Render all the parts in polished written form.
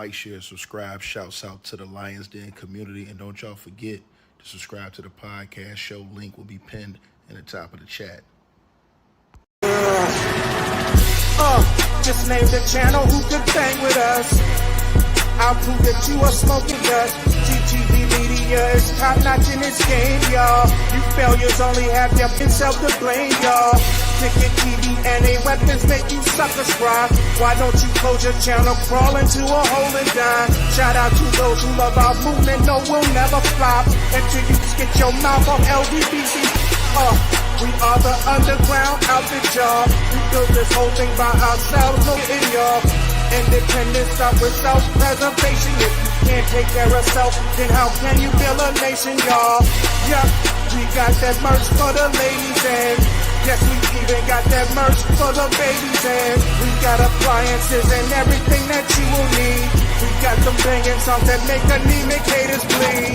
like, share, subscribe. Shouts out to the Lions Den community. And don't y'all forget to subscribe to the podcast show. Link will be pinned in the top of the chat. Just name the channel who could bang with us. I'll prove that you are smoking dust. GTV media is top notch in this game, y'all. You failures only have yourself to blame, y'all. Ticket TV and a weapons make you suckers cry. Why don't you close your channel, crawl into a hole and die? Shout out to those who love our movement, no, we'll never flop until you get your mouth on LDBC. We are the underground outfit, y'all. We built this whole thing by ourselves, look in y'all. Independence start with self-preservation. If you can't take care of self, then how can you build a nation, y'all? Yeah, we got that merch for the ladies and yes, we even got that merch for the babies and we got appliances and everything that you will need. We got them banging songs that make anemic haters bleed.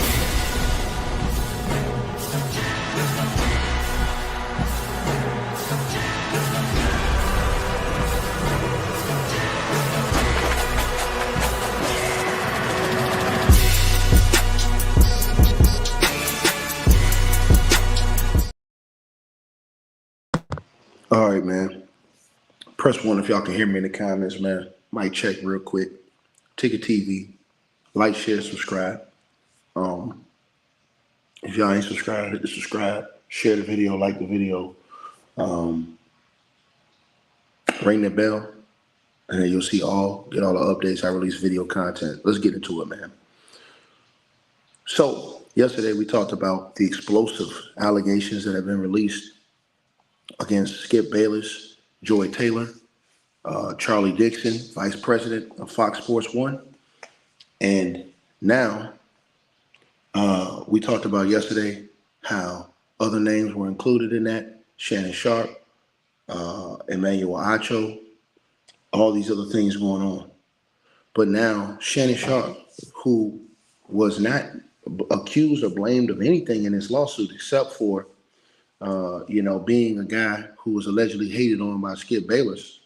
All right, man. Press 1 if y'all can hear me in the comments, man. Mic check real quick. Ticket TV. Like, share, subscribe. If y'all ain't subscribed, hit the subscribe. Share the video, like the video. Ring the bell. And then you'll see get all the updates. I release video content. Let's get into it, man. So, yesterday we talked about the explosive allegations that have been released against Skip Bayless, Joy Taylor, Charlie Dixon, Vice President of Fox Sports 1. And now we talked about yesterday how other names were included in that. Shannon Sharpe, Emmanuel Acho, all these other things going on. But now Shannon Sharpe, who was not accused or blamed of anything in this lawsuit except for being a guy who was allegedly hated on by Skip Bayless.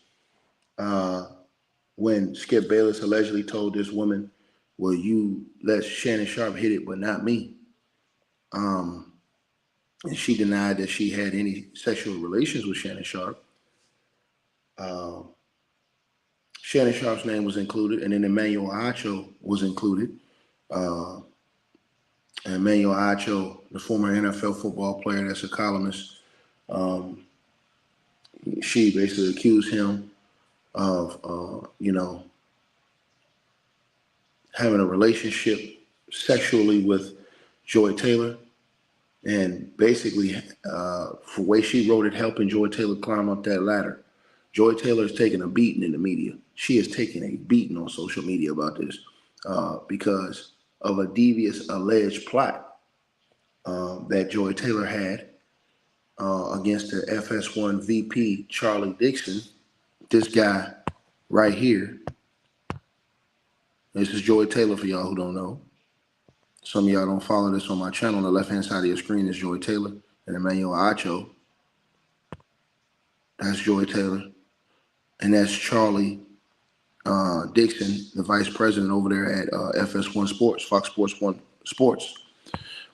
When Skip Bayless allegedly told this woman, well, you let Shannon Sharpe hit it, but not me. And she denied that she had any sexual relations with Shannon Sharpe. Shannon Sharpe's name was included, and then Emmanuel Acho was included. Emmanuel Acho, the former NFL football player that's a columnist, she basically accused him of, having a relationship sexually with Joy Taylor. And basically, for the way she wrote it, helping Joy Taylor climb up that ladder. Joy Taylor is taking a beating in the media. She is taking a beating on social media about this because of a devious alleged plot that Joy Taylor had against the FS1 VP, Charlie Dixon. This guy right here. This is Joy Taylor for y'all who don't know. Some of y'all don't follow this on my channel. On the left-hand side of your screen is Joy Taylor and Emmanuel Acho. That's Joy Taylor. And that's Charlie Dixon, the vice president over there at FS1 Sports, Fox Sports 1 Sports.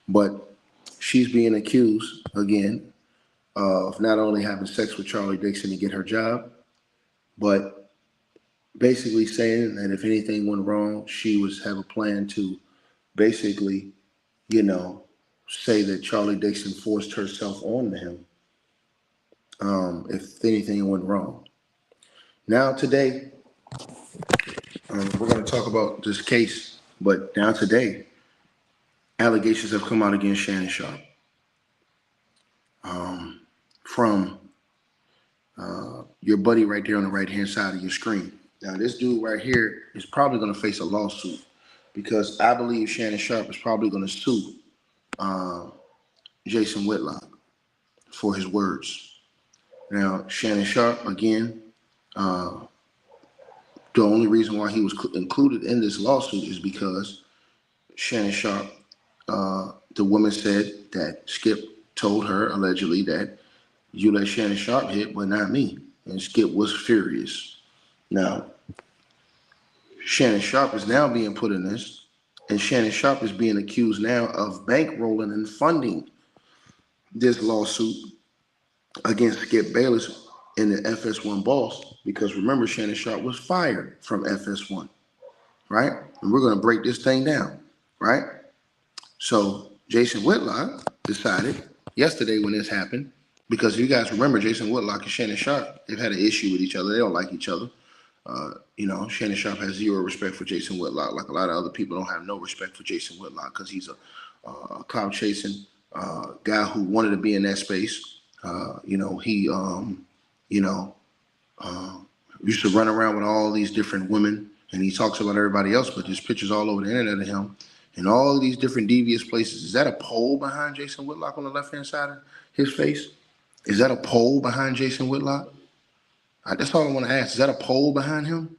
But she's being accused, again, of not only having sex with Charlie Dixon to get her job, but basically saying that if anything went wrong, she would have a plan to basically, say that Charlie Dixon forced herself on to him if anything went wrong. Now today, we're going to talk about this case, but now today, allegations have come out against Shannon Sharpe from your buddy right there on the right-hand side of your screen. Now, this dude right here is probably going to face a lawsuit because I believe Shannon Sharpe is probably going to sue Jason Whitlock for his words. Now, Shannon Sharpe, again, the only reason why he was included in this lawsuit is because Shannon Sharpe, the woman said that Skip told her allegedly that you let Shannon Sharpe hit, but not me. And Skip was furious. Now, Shannon Sharpe is now being put in this, and Shannon Sharpe is being accused now of bankrolling and funding this lawsuit against Skip Bayless and the FS1 boss, because remember, Shannon Sharpe was fired from FS1, right? And we're going to break this thing down, right? So Jason Whitlock decided yesterday when this happened, because if you guys remember, Jason Whitlock and Shannon Sharpe, they've had an issue with each other. They don't like each other. Shannon Sharpe has zero respect for Jason Whitlock. Like a lot of other people don't have no respect for Jason Whitlock because he's a clout chasing guy who wanted to be in that space. He used to run around with all these different women, and he talks about everybody else, but there's pictures all over the internet of him in all of these different devious places. Is that a pole behind Jason Whitlock on the left-hand side of his face? Is that a pole behind Jason Whitlock? That's all I want to ask. Is that a pole behind him?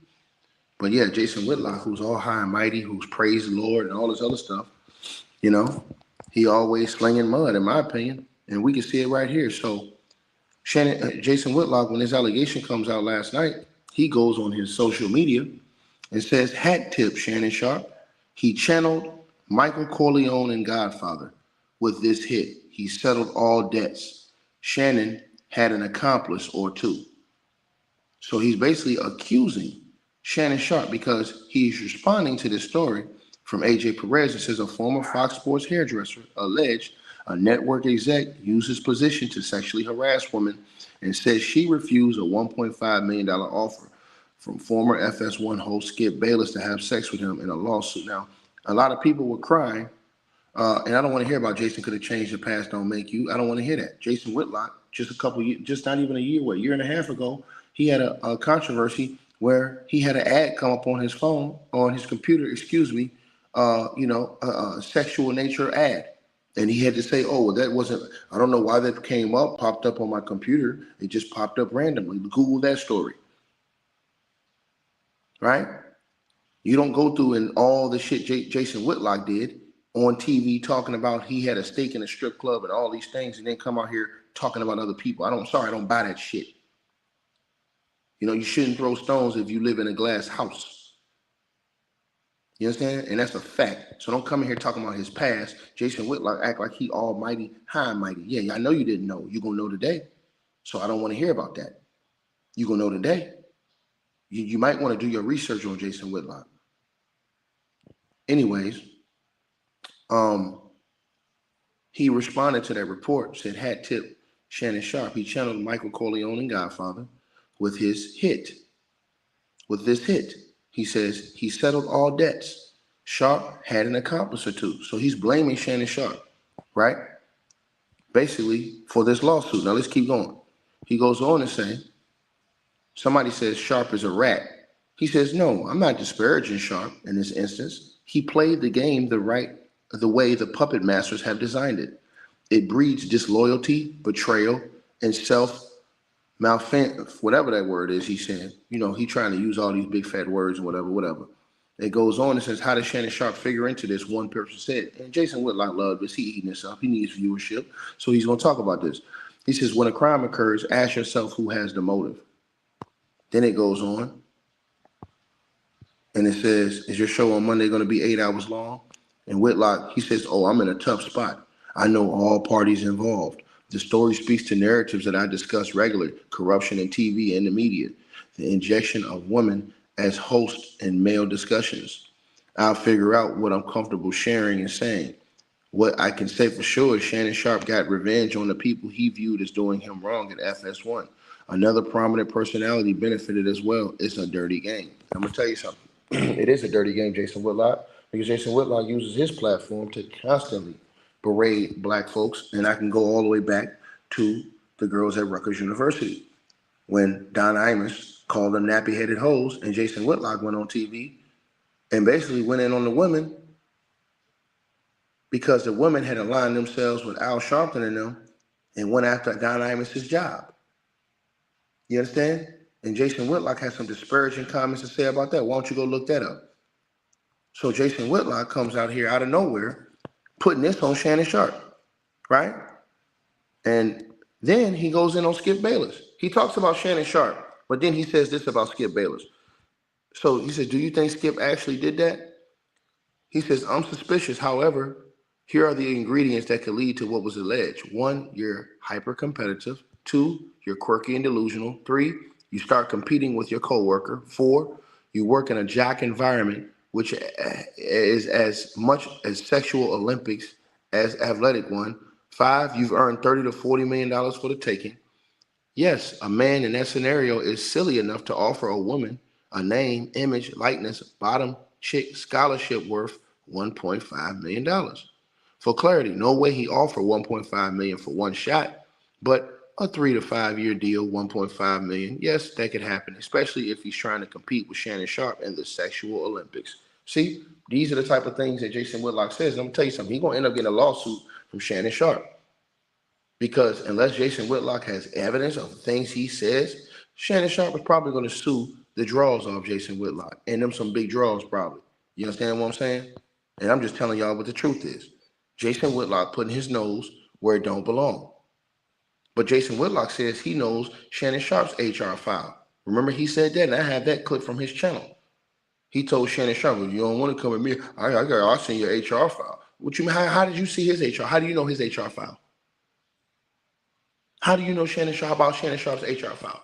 But yeah, Jason Whitlock, who's all high and mighty, who's praised the Lord and all this other stuff, he always slinging mud, in my opinion. And we can see it right here. So Jason Whitlock, when this allegation comes out last night, he goes on his social media and says, hat tip Shannon Sharpe. He channeled Michael Corleone and Godfather with this hit. He settled all debts. Shannon had an accomplice or two. So he's basically accusing Shannon Sharpe because he's responding to this story from AJ Perez. It says a former Fox Sports hairdresser alleged a network exec used his position to sexually harass women and says she refused a $1.5 million offer from former FS1 host Skip Bayless to have sex with him in a lawsuit. Now, a lot of people were crying, and I don't want to hear about Jason could have changed the past don't make you. I don't want to hear that. Jason Whitlock, just a couple years, just not even a year and a half ago, he had a controversy where he had an ad come up on his phone, on his computer, a sexual nature ad. And he had to say, oh, well, that wasn't, I don't know why that came up, popped up on my computer. It just popped up randomly. Google that story. Right? You don't go through and all the shit Jason Whitlock did on TV talking about he had a stake in a strip club and all these things and then come out here talking about other people. I don't buy that shit. You shouldn't throw stones if you live in a glass house. You understand? And that's a fact. So don't come in here talking about his past. Jason Whitlock act like he almighty, high and mighty. Yeah, I know you didn't know. You're going to know today. So I don't want to hear about that. You're going to know today. You might want to do your research on Jason Whitlock. Anyways, he responded to that report, said hat tip Shannon Sharpe. He channeled Michael Corleone and Godfather with his hit. With this hit, he says he settled all debts. Sharpe had an accomplice or two. So he's blaming Shannon Sharpe, right? Basically, for this lawsuit. Now let's keep going. He goes on to say, somebody says Sharpe is a rat. He says, no, I'm not disparaging Sharpe in this instance. He played the game the way the puppet masters have designed it. It breeds disloyalty, betrayal, and whatever that word is, he said. He trying to use all these big fat words and whatever. It goes on and says, how does Shannon Sharpe figure into this? One person said, and Jason Whitlock loved this. He eating this up. He needs viewership. So he's going to talk about this. He says, when a crime occurs, ask yourself who has the motive. Then it goes on. And it says, is your show on Monday going to be 8 hours long? And Whitlock, he says, oh, I'm in a tough spot. I know all parties involved. The story speaks to narratives that I discuss regularly, corruption in TV and the media, the injection of women as hosts in male discussions. I'll figure out what I'm comfortable sharing and saying. What I can say for sure is Shannon Sharpe got revenge on the people he viewed as doing him wrong at FS1. Another prominent personality benefited as well. It's a dirty game. I'm going to tell you something. It is a dirty game, Jason Whitlock, because Jason Whitlock uses his platform to constantly berate black folks. And I can go all the way back to the girls at Rutgers University when Don Imus called them nappy-headed hoes, and Jason Whitlock went on TV and basically went in on the women because the women had aligned themselves with Al Sharpton and them and went after Don Imus's job. You understand? And Jason Whitlock had some disparaging comments to say about that. Why don't you go look that up? So Jason Whitlock comes out here out of nowhere, putting this on Shannon Sharpe, right? And then he goes in on Skip Bayless. He talks about Shannon Sharpe, but then he says this about Skip Bayless. So he says, do you think Skip actually did that? He says, I'm suspicious. However, here are the ingredients that could lead to what was alleged. 1, you're hyper competitive. 2, you're quirky and delusional. 3, you start competing with your coworker. 4, you work in a jock environment, which is as much as sexual Olympics as athletic one. 5, you've earned $30 to $40 million for the taking. Yes, a man in that scenario is silly enough to offer a woman a name, image, likeness, bottom chick scholarship worth $1.5 million. For clarity, no way he offered $1.5 million for one shot, but a 3 to 5 year deal, $1.5 million. Yes, that could happen, especially if he's trying to compete with Shannon Sharpe in the sexual Olympics. See, these are the type of things that Jason Whitlock says. And I'm gonna tell you something, he's gonna end up getting a lawsuit from Shannon Sharpe. Because unless Jason Whitlock has evidence of things he says, Shannon Sharpe is probably going to sue the draws off Jason Whitlock. And them some big draws probably. You understand what I'm saying? And I'm just telling y'all what the truth is. Jason Whitlock putting his nose where it don't belong. But Jason Whitlock says he knows Shannon Sharpe's HR file. Remember he said that, and I have that clip from his channel. He told Shannon Sharpe, you don't want to come at me. I'll send your HR file. What you mean? How did you see his HR? How do you know his HR file? How do you know Shannon Sharpe about Shannon Sharpe's HR file?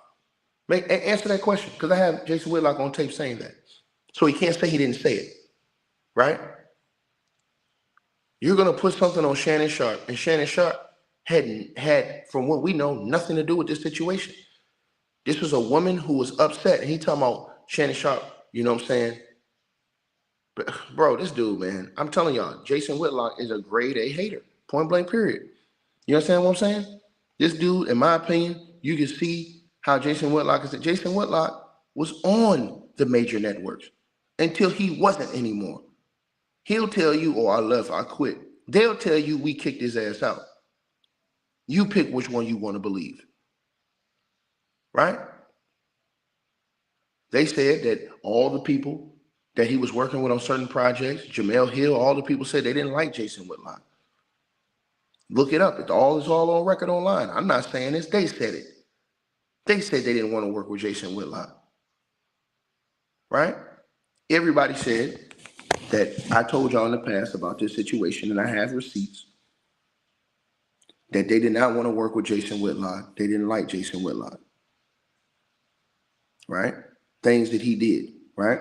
Answer that question, because I have Jason Whitlock on tape saying that. So he can't say he didn't say it, right? You're going to put something on Shannon Sharpe, and Shannon Sharpe had, from what we know, nothing to do with this situation. This was a woman who was upset, and he talking about Shannon Sharpe, you know what I'm saying? Bro, this dude, man, I'm telling y'all, Jason Whitlock is a grade A hater, point blank period. You understand what I'm saying? This dude, in my opinion, you can see how Jason Whitlock is. Jason Whitlock was on the major networks until he wasn't anymore. He'll tell you, oh, I left, I quit. They'll tell you we kicked his ass out. You pick which one you want to believe. Right? They said that all the people that he was working with on certain projects, Jamel Hill, all the people said they didn't like Jason Whitlock. Look it up. It's all on record online. I'm not saying this. They said it. They said they didn't want to work with Jason Whitlock. Right? Everybody said that I told y'all in the past about this situation, and I have receipts, that they did not want to work with Jason Whitlock. They didn't like Jason Whitlock. Right? Things that he did. Right?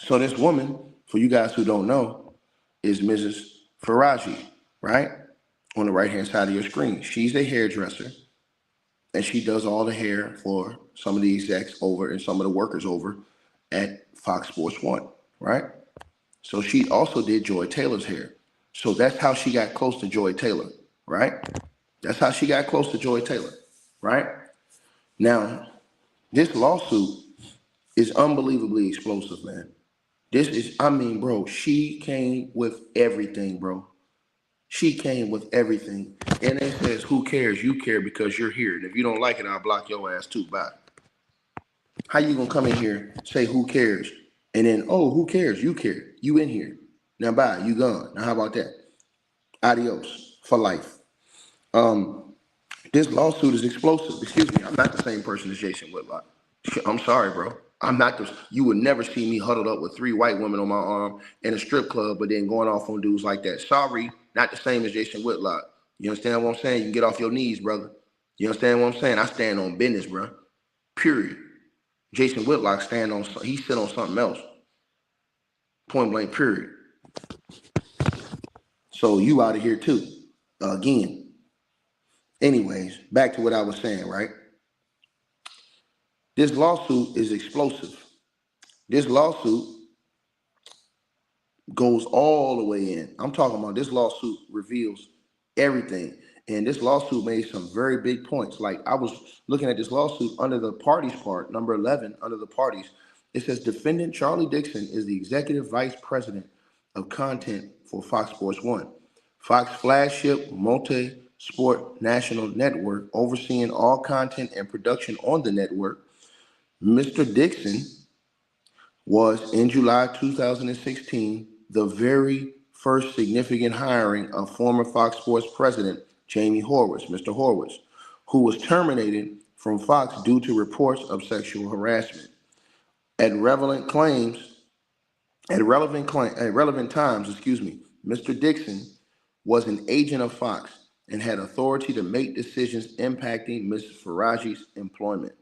So this woman, for you guys who don't know, is Mrs. Faraji. Right? On the right-hand side of your screen. She's a hairdresser, and she does all the hair for some of the execs over and some of the workers over at Fox Sports 1, right? So she also did Joy Taylor's hair. So that's how she got close to Joy Taylor, right? That's how she got close to Joy Taylor, right? Now, this lawsuit is unbelievably explosive, man. This is, I mean, bro, she came with everything, bro. She came with everything. And it says, who cares? You care because you're here. And if you don't like it, I'll block your ass too. Bye. How you gonna come in here, say who cares? And then, oh, who cares? You care. You in here. Now bye, you gone. Now how about that? Adios for life. This lawsuit is explosive. Excuse me, I'm not the same person as Jason Whitlock. I'm sorry, bro. I'm not the, you would never see me huddled up with 3 white women on my arm in a strip club, but then going off on dudes like that. Sorry, not the same as Jason Whitlock. You understand what I'm saying? You can get off your knees, brother. You understand what I'm saying? I stand on business, bro. Period. Jason Whitlock he sit on something else. Point blank, period. So you out of here too. Again. Anyways, back to what I was saying, right? This lawsuit is explosive. This lawsuit goes all the way in. I'm talking about this lawsuit reveals everything. And this lawsuit made some very big points. Like I was looking at this lawsuit under the parties part, number 11, under the parties. It says defendant Charlie Dixon is the executive vice president of content for Fox Sports 1. Fox flagship multi-sport national network overseeing all content and production on the network. Mr. Dixon was, in July 2016, the very first significant hiring of former Fox Sports president Jamie Horwitz, Mr. Horwitz, who was terminated from Fox due to reports of sexual harassment. At relevant claims, at relevant times, Mr. Dixon was an agent of Fox and had authority to make decisions impacting Ms. Faraji's employment.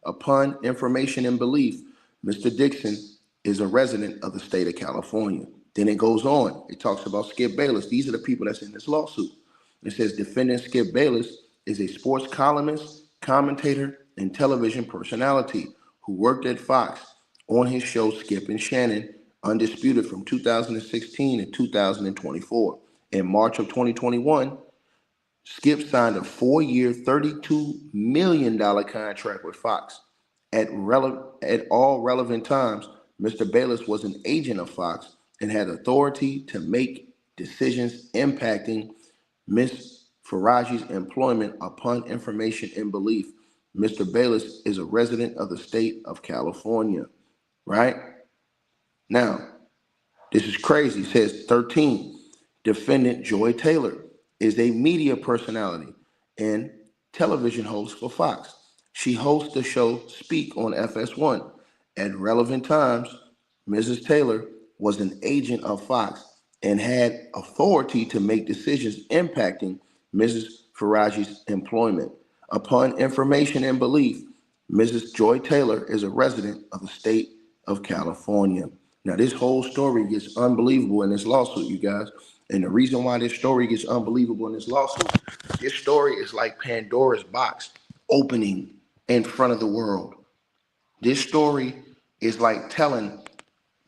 Upon information and belief, Mr. Dixon is a resident of the state of California. Then it goes on. It talks about Skip Bayless. These are the people that's in this lawsuit. It says defendant Skip Bayless is a sports columnist, commentator, and television personality who worked at Fox on his show Skip and Shannon, Undisputed, from 2016 to 2024. In March of 2021, Skip signed a 4-year, $32 million contract with Fox. At all relevant times, Mr. Bayless was an agent of Fox and had authority to make decisions impacting Ms. Faraji's employment upon information and belief. Mr. Bayless is a resident of the state of California, right? Now, this is crazy. It says 13, defendant Joy Taylor is a media personality and television host for Fox. She hosts the show Speak on FS1. At relevant times, Mrs. Taylor was an agent of Fox and had authority to make decisions impacting Mrs. Faraji's employment. Upon information and belief, Mrs. Joy Taylor is a resident of the state of California. Now, this whole story gets unbelievable in this lawsuit, you guys. And the reason why this story gets unbelievable in this lawsuit, this story is like Pandora's box opening in front of the world. This story is like telling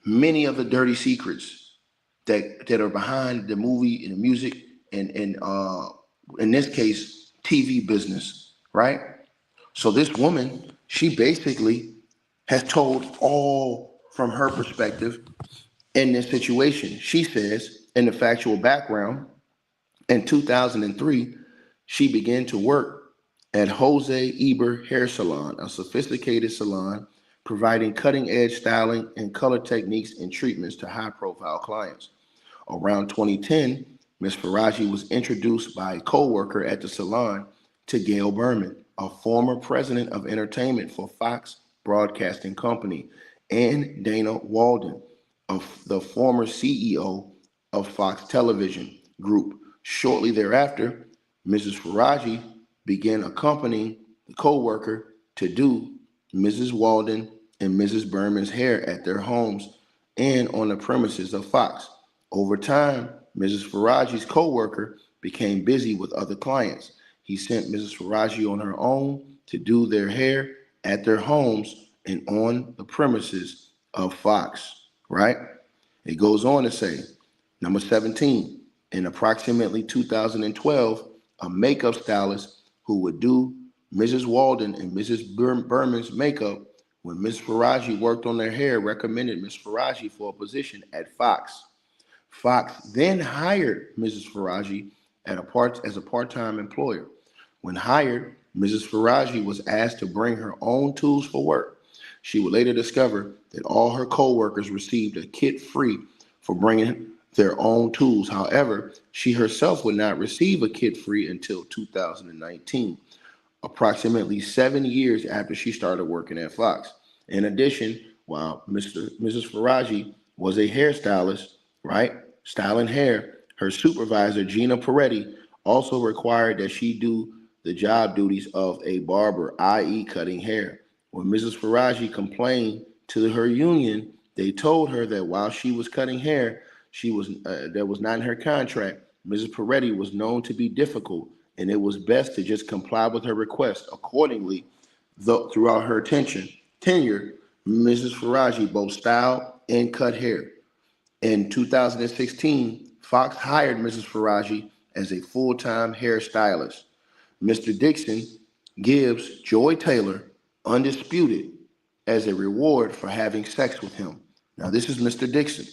many of the dirty secrets that are behind the movie and the music and in this case, TV business, right? So this woman, she basically has told all from her perspective in this situation. She says, in the factual background, in 2003, she began to work at Jose Eber Hair Salon, a sophisticated salon providing cutting-edge styling and color techniques and treatments to high-profile clients. Around 2010, Ms. Faraji was introduced by a co-worker at the salon to Gail Berman, a former president of entertainment for Fox Broadcasting Company, and Dana Walden, the former CEO of Fox Television Group. Shortly thereafter, Mrs. Faraji began accompanying the co-worker to do Mrs. Walden and Mrs. Berman's hair at their homes and on the premises of Fox. Over time, Mrs. Faraji's co-worker became busy with other clients. He sent Mrs. Faraji on her own to do their hair at their homes and on the premises of Fox, right? It goes on to say, number 17, in approximately 2012, a makeup stylist who would do Mrs. Walden and Mrs. Berman's makeup when Ms. Faraji worked on their hair recommended Ms. Faraji for a position at Fox. Fox then hired Mrs. Faraji as a part-time employer. When hired, Mrs. Faraji was asked to bring her own tools for work. She would later discover that all her co-workers received a kit free for bringing their own tools. However, she herself would not receive a kit free until 2019, approximately 7 years after she started working at Fox. In addition, while Mrs. Faraji was a hairstylist, right, styling hair, her supervisor, Gina Peretti, also required that she do the job duties of a barber, i.e. cutting hair. When Mrs. Faraji complained to her union, they told her that while she was cutting hair, that was not in her contract. Mrs. Peretti was known to be difficult, and it was best to just comply with her request. Accordingly, throughout her tenure, Mrs. Faraji both styled and cut hair. In 2016, Fox hired Mrs. Faraji as a full-time hairstylist. Mr. Dixon gives Joy Taylor Undisputed as a reward for having sex with him. Now, this is Mr. Dixon.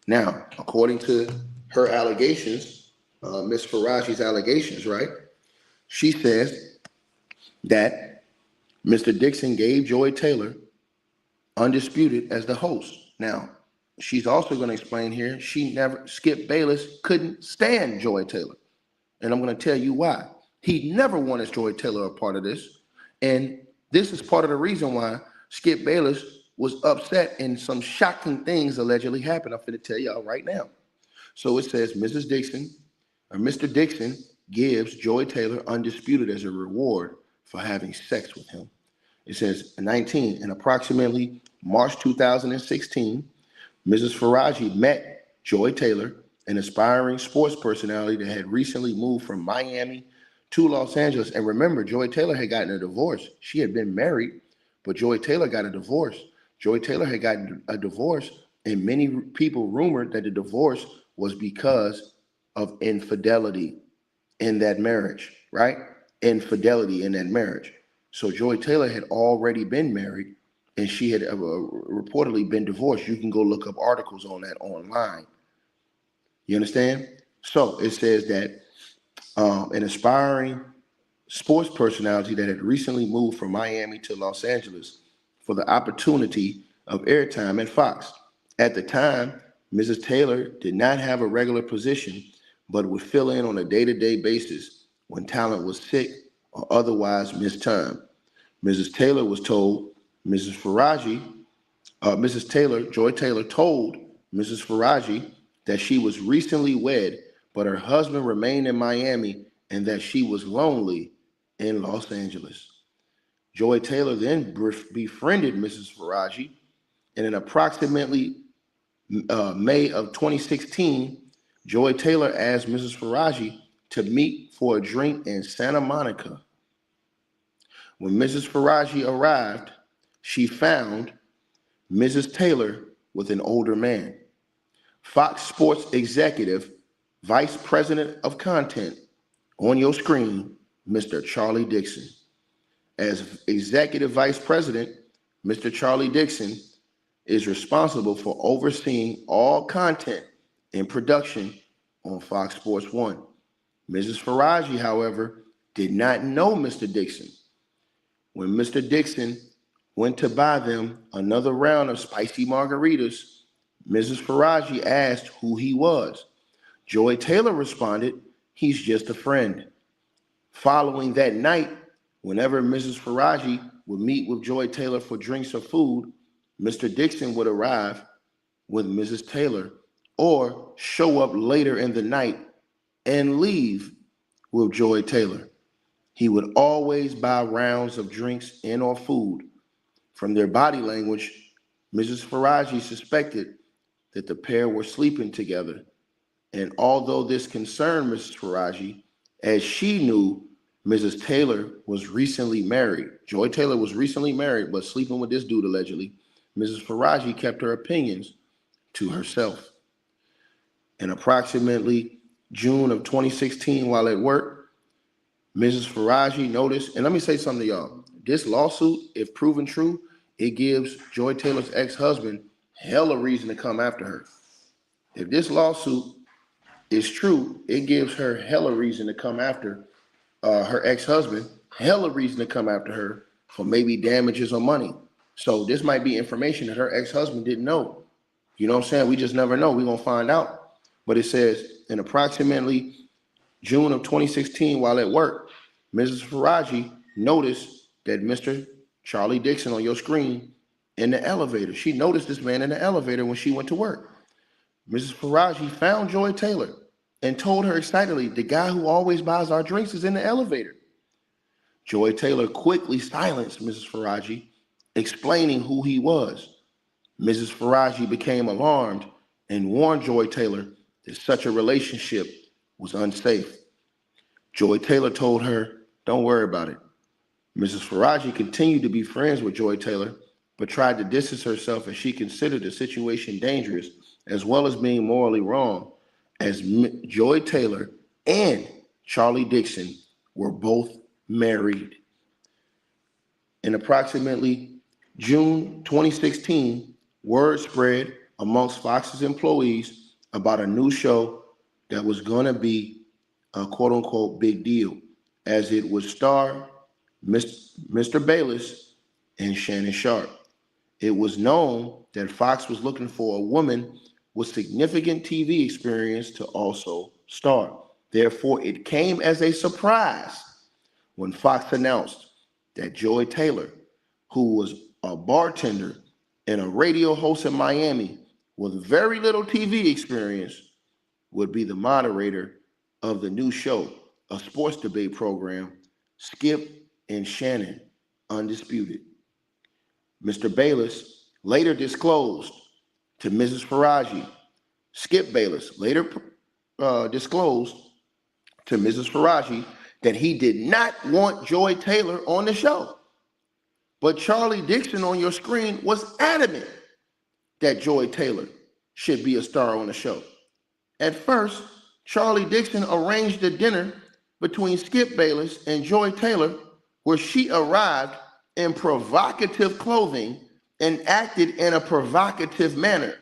Now, according to her allegations, Ms. Faraji's allegations, right? She says that Mr. Dixon gave Joy Taylor Undisputed as the host. Now, she's also going to explain here, Skip Bayless couldn't stand Joy Taylor. And I'm going to tell you why. He never wanted Joy Taylor a part of this. And this is part of the reason why Skip Bayless was upset and some shocking things allegedly happened. I'm finna tell y'all right now. So it says Mrs. Dixon, or Mr. Dixon, gives Joy Taylor undisputed as a reward for having sex with him. It says 19, in approximately March 2016, Mrs. Faraji met Joy Taylor, an aspiring sports personality that had recently moved from Miami to Los Angeles. And remember, Joy Taylor had gotten a divorce. She had been married, but Joy Taylor got a divorce. Joy Taylor had gotten a divorce, and many people rumored that the divorce was because of infidelity in that marriage, right? Infidelity in that marriage. So Joy Taylor had already been married, and she had reportedly been divorced. You can go look up articles on that online. You understand? So it says that an aspiring sports personality that had recently moved from Miami to Los Angeles for the opportunity of airtime at Fox. At the time, Mrs. Taylor did not have a regular position, but would fill in on a day-to-day basis when talent was sick or otherwise missed time. Mrs. Taylor was told Mrs. Taylor, Joy Taylor, told Mrs. Faraji that she was recently wed, but her husband remained in Miami and that she was lonely in Los Angeles. Joy Taylor then befriended Mrs. Faraji, and in approximately May of 2016, Joy Taylor asked Mrs. Faraji to meet for a drink in Santa Monica. When Mrs. Faraji arrived, she found Mrs. Taylor with an older man. Fox Sports executive, vice president of content, on your screen, Mr. Charlie Dixon. As executive vice president, Mr. Charlie Dixon is responsible for overseeing all content and production on Fox Sports 1. Mrs. Faraji, however, did not know Mr. Dixon. When Mr. Dixon went to buy them another round of spicy margaritas, Mrs. Faraji asked who he was. Joy Taylor responded, "He's just a friend." Following that night, whenever Mrs. Faraji would meet with Joy Taylor for drinks or food, Mr. Dixon would arrive with Mrs. Taylor or show up later in the night and leave with Joy Taylor. He would always buy rounds of drinks and or food. From their body language, Mrs. Faraji suspected that the pair were sleeping together. And although this concerned Mrs. Faraji, as she knew Mrs. Taylor was recently married, Joy Taylor was recently married, but sleeping with this dude allegedly, Mrs. Faraji kept her opinions to herself. In approximately June of 2016, while at work, Mrs. Faraji noticed, and let me say something to y'all. This lawsuit, if proven true, it gives Joy Taylor's ex-husband hella reason to come after her. If this lawsuit is true, it gives her hella reason to come after her ex-husband, hella reason to come after her for maybe damages or money. So this might be information that her ex-husband didn't know. You know what I'm saying? We just never know. We're going to find out. But it says in approximately June of 2016, while at work, Mrs. Faraji noticed that Mr. Charlie Dixon on your screen in the elevator. She noticed this man in the elevator when she went to work. Mrs. Faraji found Joy Taylor and told her excitedly, "The guy who always buys our drinks is in the elevator." Joy Taylor quickly silenced Mrs. Faraji, explaining who he was. Mrs. Faraji became alarmed and warned Joy Taylor that such a relationship was unsafe. Joy Taylor told her, "Don't worry about it." Mrs. Faraji continued to be friends with Joy Taylor, but tried to distance herself as she considered the situation dangerous, as well as being morally wrong, as Joy Taylor and Charlie Dixon were both married. In approximately June 2016, word spread amongst Fox's employees about a new show that was going to be a quote-unquote big deal, as it would star Mr. Bayless and Shannon Sharpe. It was known that Fox was looking for a woman with significant TV experience to also star. Therefore, it came as a surprise when Fox announced that Joy Taylor, who was a bartender and a radio host in Miami with very little TV experience would be the moderator of the new show, a sports debate program, Skip and Shannon, Undisputed. Mr. Bayless later disclosed to Mrs. Faraji. Skip Bayless later disclosed to Mrs. Faraji that he did not want Joy Taylor on the show. But Charlie Dixon on your screen was adamant that Joy Taylor should be a star on the show. At first, Charlie Dixon arranged a dinner between Skip Bayless and Joy Taylor where she arrived in provocative clothing and acted in a provocative manner.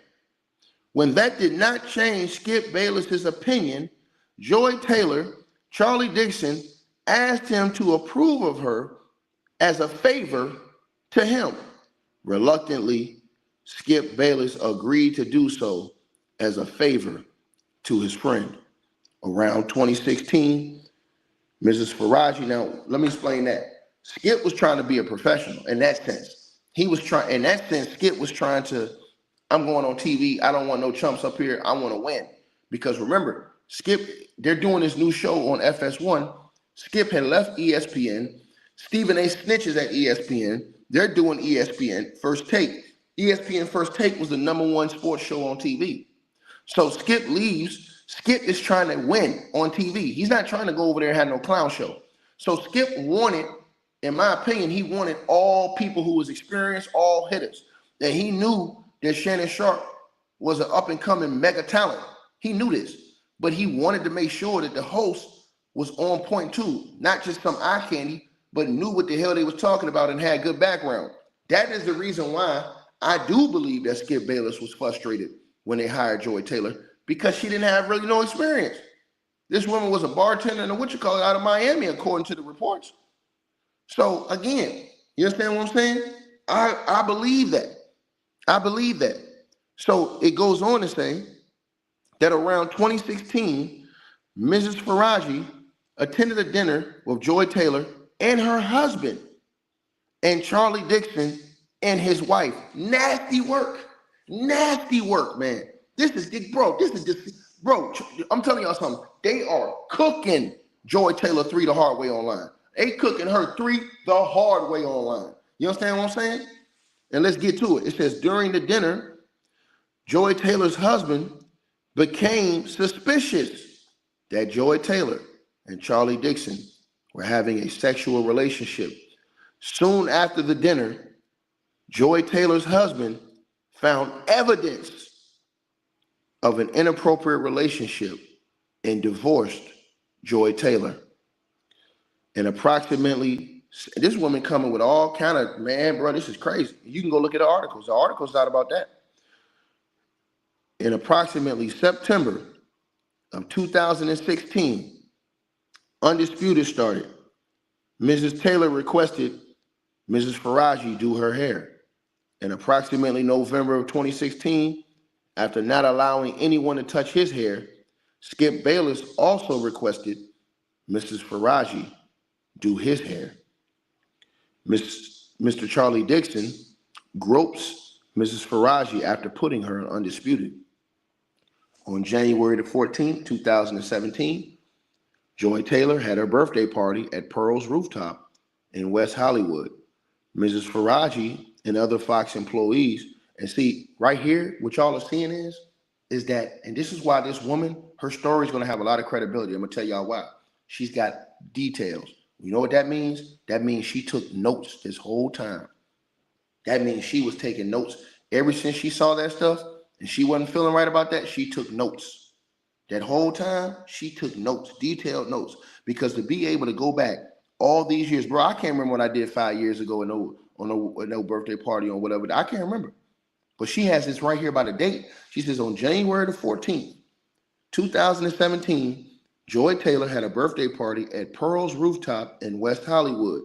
When that did not change Skip Bayless's opinion, Joy Taylor, Charlie Dixon, asked him to approve of her as a favor to him. Reluctantly, Skip Bayless agreed to do so as a favor to his friend. Around 2016, Mrs. Faraji, now let me explain that. Skip was trying to be a professional in that sense. Skip was trying to, I'm going on TV, I don't want no chumps up here, I want to win. Because remember, Skip, they're doing this new show on FS1. Skip had left ESPN. Stephen A. snitches at ESPN. They're doing ESPN First Take. ESPN First Take was the #1 sports show on TV. So Skip leaves. Skip is trying to win on TV. He's not trying to go over there and have no clown show. So Skip wanted, in my opinion, he wanted all people who was experienced, all hitters. And he knew that Shannon Sharpe was an up-and-coming mega talent. He knew this. But he wanted to make sure that the host was on point too. Not just some eye candy, but knew what the hell they was talking about and had good background. That is the reason why I do believe that Skip Bayless was frustrated when they hired Joy Taylor, because she didn't have really no experience. This woman was a bartender and out of Miami, according to the reports. So again, you understand what I'm saying? I believe that. I believe that. So it goes on to say that around 2016, Mrs. Faraji attended a dinner with Joy Taylor and her husband and Charlie Dixon and his wife. Nasty work, man. Bro, I'm telling y'all something. They are cooking Joy Taylor 3 the hard way online. They cooking her 3 the hard way online. You understand what I'm saying? And let's get to it. It says, during the dinner, Joy Taylor's husband became suspicious that Joy Taylor and Charlie Dixon were having a sexual relationship. Soon after the dinner, Joy Taylor's husband found evidence of an inappropriate relationship and divorced Joy Taylor. And approximately, this woman coming with all kind of, man, bro, this is crazy. You can go look at the articles. The article's not about that. In approximately September of 2016, Undisputed started. Mrs. Taylor requested Mrs. Faraji do her hair. In approximately November of 2016, after not allowing anyone to touch his hair, Skip Bayless also requested Mrs. Faraji do his hair. Mr. Charlie Dixon gropes Mrs. Faraji after putting her on Undisputed. On January the 14th, 2017, Joy Taylor had her birthday party at Pearl's Rooftop in West Hollywood. Mrs. Faraji and other Fox employees, and see, right here, what y'all are seeing is that, and this is why this woman, her story is going to have a lot of credibility. I'm going to tell y'all why. She's got details. You know what that means? That means she took notes this whole time. That means she was taking notes. Ever since she saw that stuff and she wasn't feeling right about that, she took notes. That whole time, she took notes, detailed notes. Because to be able to go back all these years, bro, I can't remember what I did 5 years ago on no birthday party or whatever. I can't remember. But she has this right here by the date. She says on January the 14th, 2017, Joy Taylor had a birthday party at Pearl's Rooftop in West Hollywood.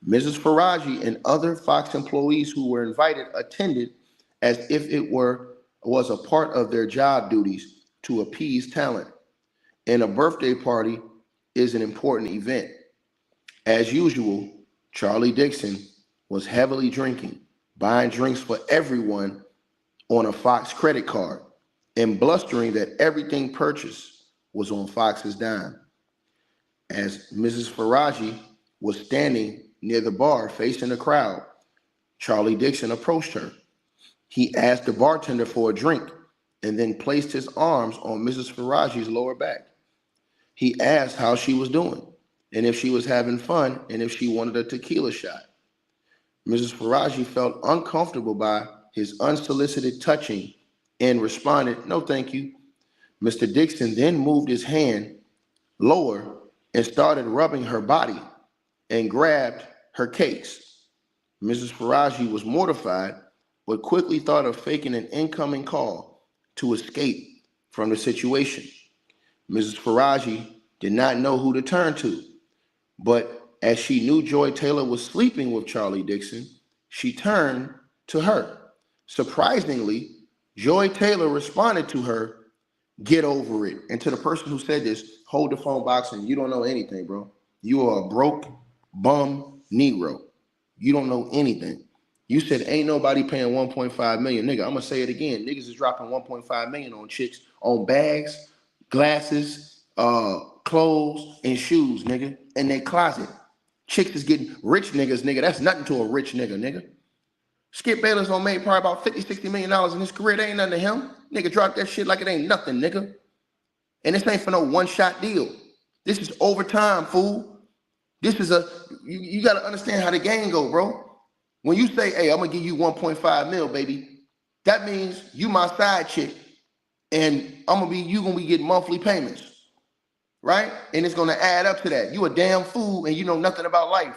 Mrs. Faraji and other Fox employees who were invited attended as if it was a part of their job duties to appease talent. And a birthday party is an important event. As usual, Charlie Dixon was heavily drinking buying drinks for everyone on a Fox credit card, and blustering that everything purchased was on Fox's dime. As Mrs. Faraji was standing near the bar facing the crowd, Charlie Dixon approached her. He asked the bartender for a drink and then placed his arms on Mrs. Faraji's lower back. He asked how she was doing and if she was having fun and if she wanted a tequila shot. Mrs. Faraji felt uncomfortable by his unsolicited touching and responded, "No, thank you." Mr. Dixon then moved his hand lower and started rubbing her body and grabbed her cakes. Mrs. Faraji was mortified, but quickly thought of faking an incoming call to escape from the situation. Mrs. Faraji did not know who to turn to, but as she knew Joy Taylor was sleeping with Charlie Dixon, she turned to her. Surprisingly, Joy Taylor responded to her, "Get over it." And to the person who said this, hold the phone box and you don't know anything, bro. You are a broke, bum Negro. You don't know anything. You said ain't nobody paying 1.5 million. Nigga, I'm gonna say it again. Niggas is dropping 1.5 million on chicks, on bags, glasses, clothes, and shoes, nigga, in their closet. Chicks is getting rich niggas, nigga. That's nothing to a rich nigga, nigga. Skip Bayless done made probably about $50-60 million in his career. That ain't nothing to him. Nigga, drop that shit like it ain't nothing, nigga. And this ain't for no one-shot deal. This is overtime, fool. This is you got to understand how the game go, bro. When you say, "Hey, I'm going to give you 1.5 mil, baby," that means you my side chick, and you going to be getting monthly payments, right? And it's going to add up to that. You a damn fool, and you know nothing about life.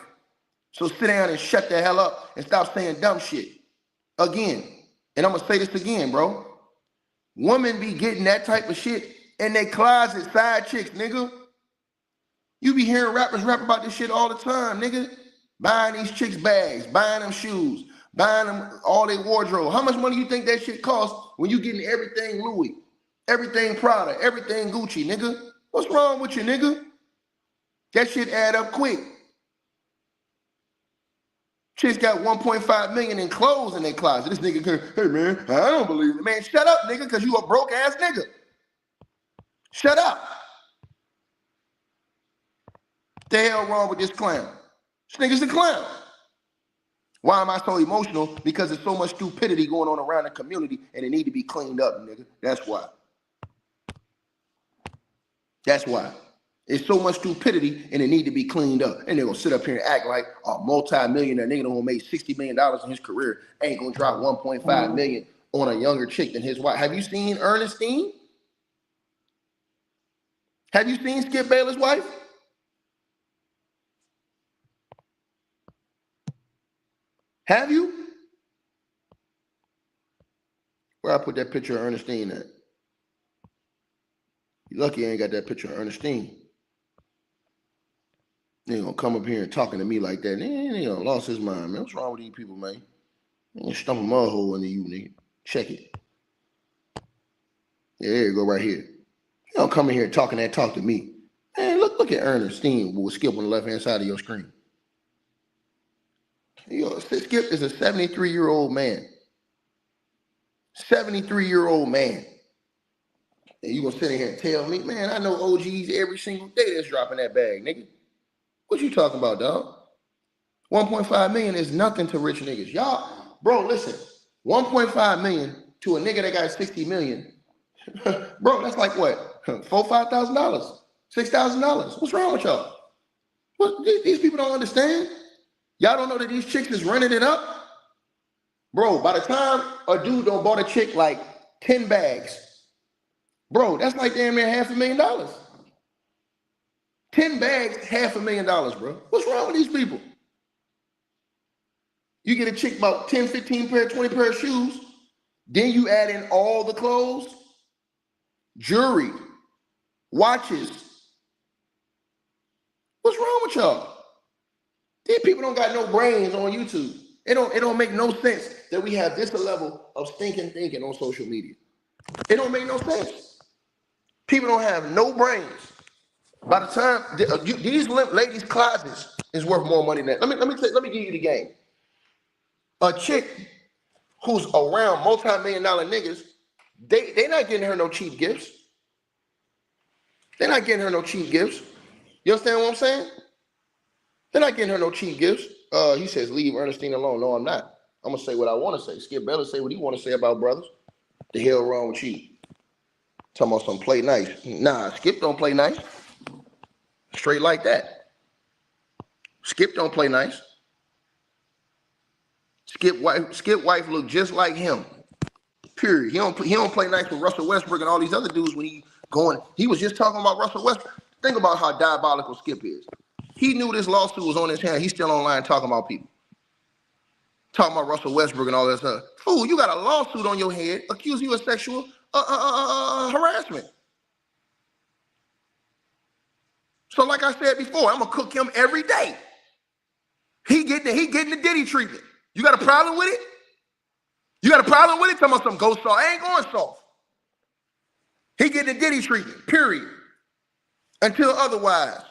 So sit down and shut the hell up and stop saying dumb shit. Again, and I'm going to say this again, bro. Women be getting that type of shit in their closet, side chicks, nigga. You be hearing rappers rap about this shit all the time, nigga. Buying these chicks bags, buying them shoes, buying them all their wardrobe. How much money you think that shit costs when you getting everything Louis, everything Prada, everything Gucci, nigga? What's wrong with you, nigga? That shit add up quick. Chicks got 1.5 million in clothes in their closet. This nigga, "Hey man, I don't believe it." Man, shut up, nigga, because you a broke ass nigga. Shut up. What the hell wrong with this clown? This nigga's a clown. Why am I so emotional? Because there's so much stupidity going on around the community and it need to be cleaned up, nigga. That's why. That's why. There's so much stupidity and it need to be cleaned up. And they're going to sit up here and act like a multi-millionaire nigga who made $60 million in his career ain't going to drop 1.5 million on a younger chick than his wife. Have you seen Ernestine? Have you seen Skip Bayless' wife? Have you? Where I put that picture of Ernestine at? You lucky I ain't got that picture of Ernestine. They gonna come up here and talking to me like that. They done lost his mind, man. What's wrong with these people, man? They gonna stump a mud hole into you, nigga. Check it. Yeah, there you go, right here. You don't come in here talking that talk to me. Man, look at Ernestine with Skip on the left-hand side of your screen. Skip is a 73-year-old man. 73-year-old man. And you gonna sit in here and tell me, man, I know OGs every single day that's dropping that bag, nigga. What you talking about, dog? 1.5 million is nothing to rich niggas. Y'all, bro, listen. 1.5 million to a nigga that got 60 million. Bro, that's like what? $4,000, $5,000, $6,000. What's wrong with y'all? What, these people don't understand. Y'all don't know that these chicks is running it up? Bro, by the time a dude done bought a chick like 10 bags, bro, that's like damn near $500,000. 10 bags, $500,000, bro. What's wrong with these people? You get a chick about 10, 15 pair, 20 pair of shoes, then you add in all the clothes, jewelry, watches. What's wrong with y'all? These people don't got no brains on YouTube. It don't make no sense that we have this level of stinking thinking on social media. It don't make no sense. People don't have no brains. By the time these ladies' closets is worth more money than that. Let me give you the game. A chick who's around multi-million-dollar niggas, they not getting her no cheap gifts. They're not getting her no cheap gifts. You understand what I'm saying? They're not getting her no cheap gifts. He says, leave Ernestine alone. No, I'm not. I'm going to say what I want to say. Skip Bayless say what he want to say about brothers. The hell wrong with you? Talking about some play nice. Nah, Skip don't play nice. Straight like that. Skip don't play nice. Skip wife look just like him. Period. He don't play nice with Russell Westbrook and all these other dudes when he going. He was just talking about Russell Westbrook. Think about how diabolical Skip is. He knew this lawsuit was on his hand. He's still online talking about people. Talking about Russell Westbrook and all that stuff. Fool, you got a lawsuit on your head accusing you of sexual harassment. So like I said before, I'm going to cook him every day. He getting the Diddy treatment. You got a problem with it? You got a problem with it? Talking about some ghost soft. I ain't going soft. He getting the Diddy treatment, period. Until otherwise.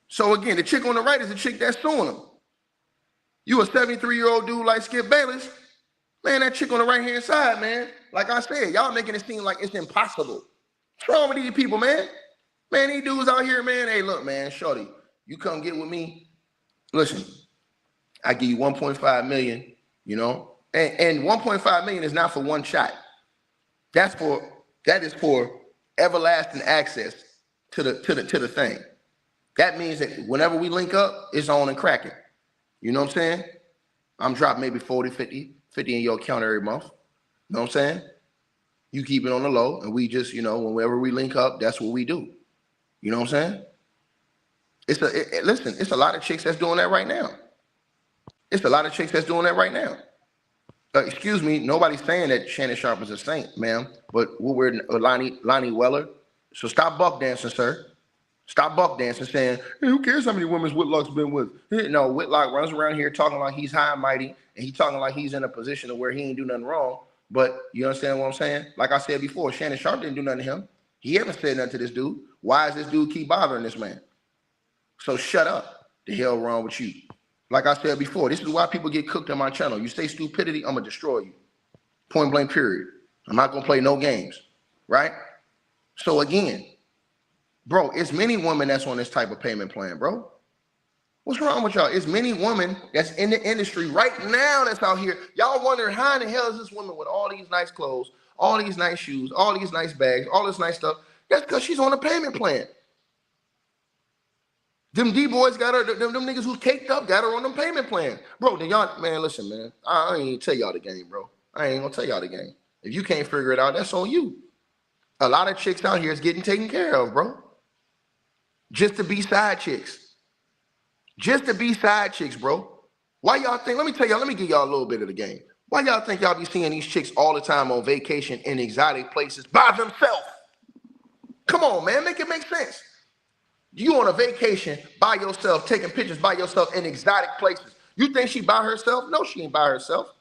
So again, the chick on the right is the chick that's suing him. You a 73-year-old dude like Skip Bayless, man, that chick on the right-hand side, man, like I said, y'all making it seem like it's impossible. What's wrong with these people, man? Man, these dudes out here, man, hey, look, man, shorty, you come get with me. Listen, I give you 1.5 million, you know, and 1.5 million is not for one shot. That is for everlasting access to the thing. That means that whenever we link up, it's on and cracking. You know what I'm saying? I'm dropping maybe 40, 50 in your account every month. You know what I'm saying? You keep it on the low, and we just, you know, whenever we link up, that's what we do. You know what I'm saying? Listen, it's a lot of chicks that's doing that right now. It's a lot of chicks that's doing that right now. Excuse me, nobody's saying that Shannon Sharpe is a saint, ma'am, but we're Lonnie Weller. So stop buck dancing, sir. Stop buck dancing saying, hey, who cares how many women's Whitlock's been with? No, Whitlock runs around here talking like he's high and mighty, and he's talking like he's in a position of where he ain't do nothing wrong. But you understand what I'm saying? Like I said before, Shannon Sharpe didn't do nothing to him. He haven't said nothing to this dude. Why does this dude keep bothering this man? So shut up. The hell wrong with you? Like I said before, this is why people get cooked on my channel. You say stupidity, I'm going to destroy you. Point blank, period. I'm not going to play no games, right? So again, bro, it's many women that's on this type of payment plan, bro. What's wrong with y'all? It's many women that's in the industry right now that's out here. Y'all wondering how in the hell is this woman with all these nice clothes, all these nice shoes, all these nice bags, all this nice stuff? That's because she's on a payment plan. Them D-boys got her, them niggas who's caked up got her on them payment plan. Bro, then y'all, man, listen, man. I ain't even tell y'all the game, bro. I ain't gonna tell y'all the game. If you can't figure it out, that's on you. A lot of chicks out here is getting taken care of, bro. Just to be side chicks. Just to be side chicks, bro. Why y'all think, let me tell y'all, let me give y'all a little bit of the game. Why y'all think y'all be seeing these chicks all the time on vacation in exotic places by themselves? Come on, man, make it make sense. You on a vacation by yourself, taking pictures by yourself in exotic places. You think she by herself? No, she ain't by herself.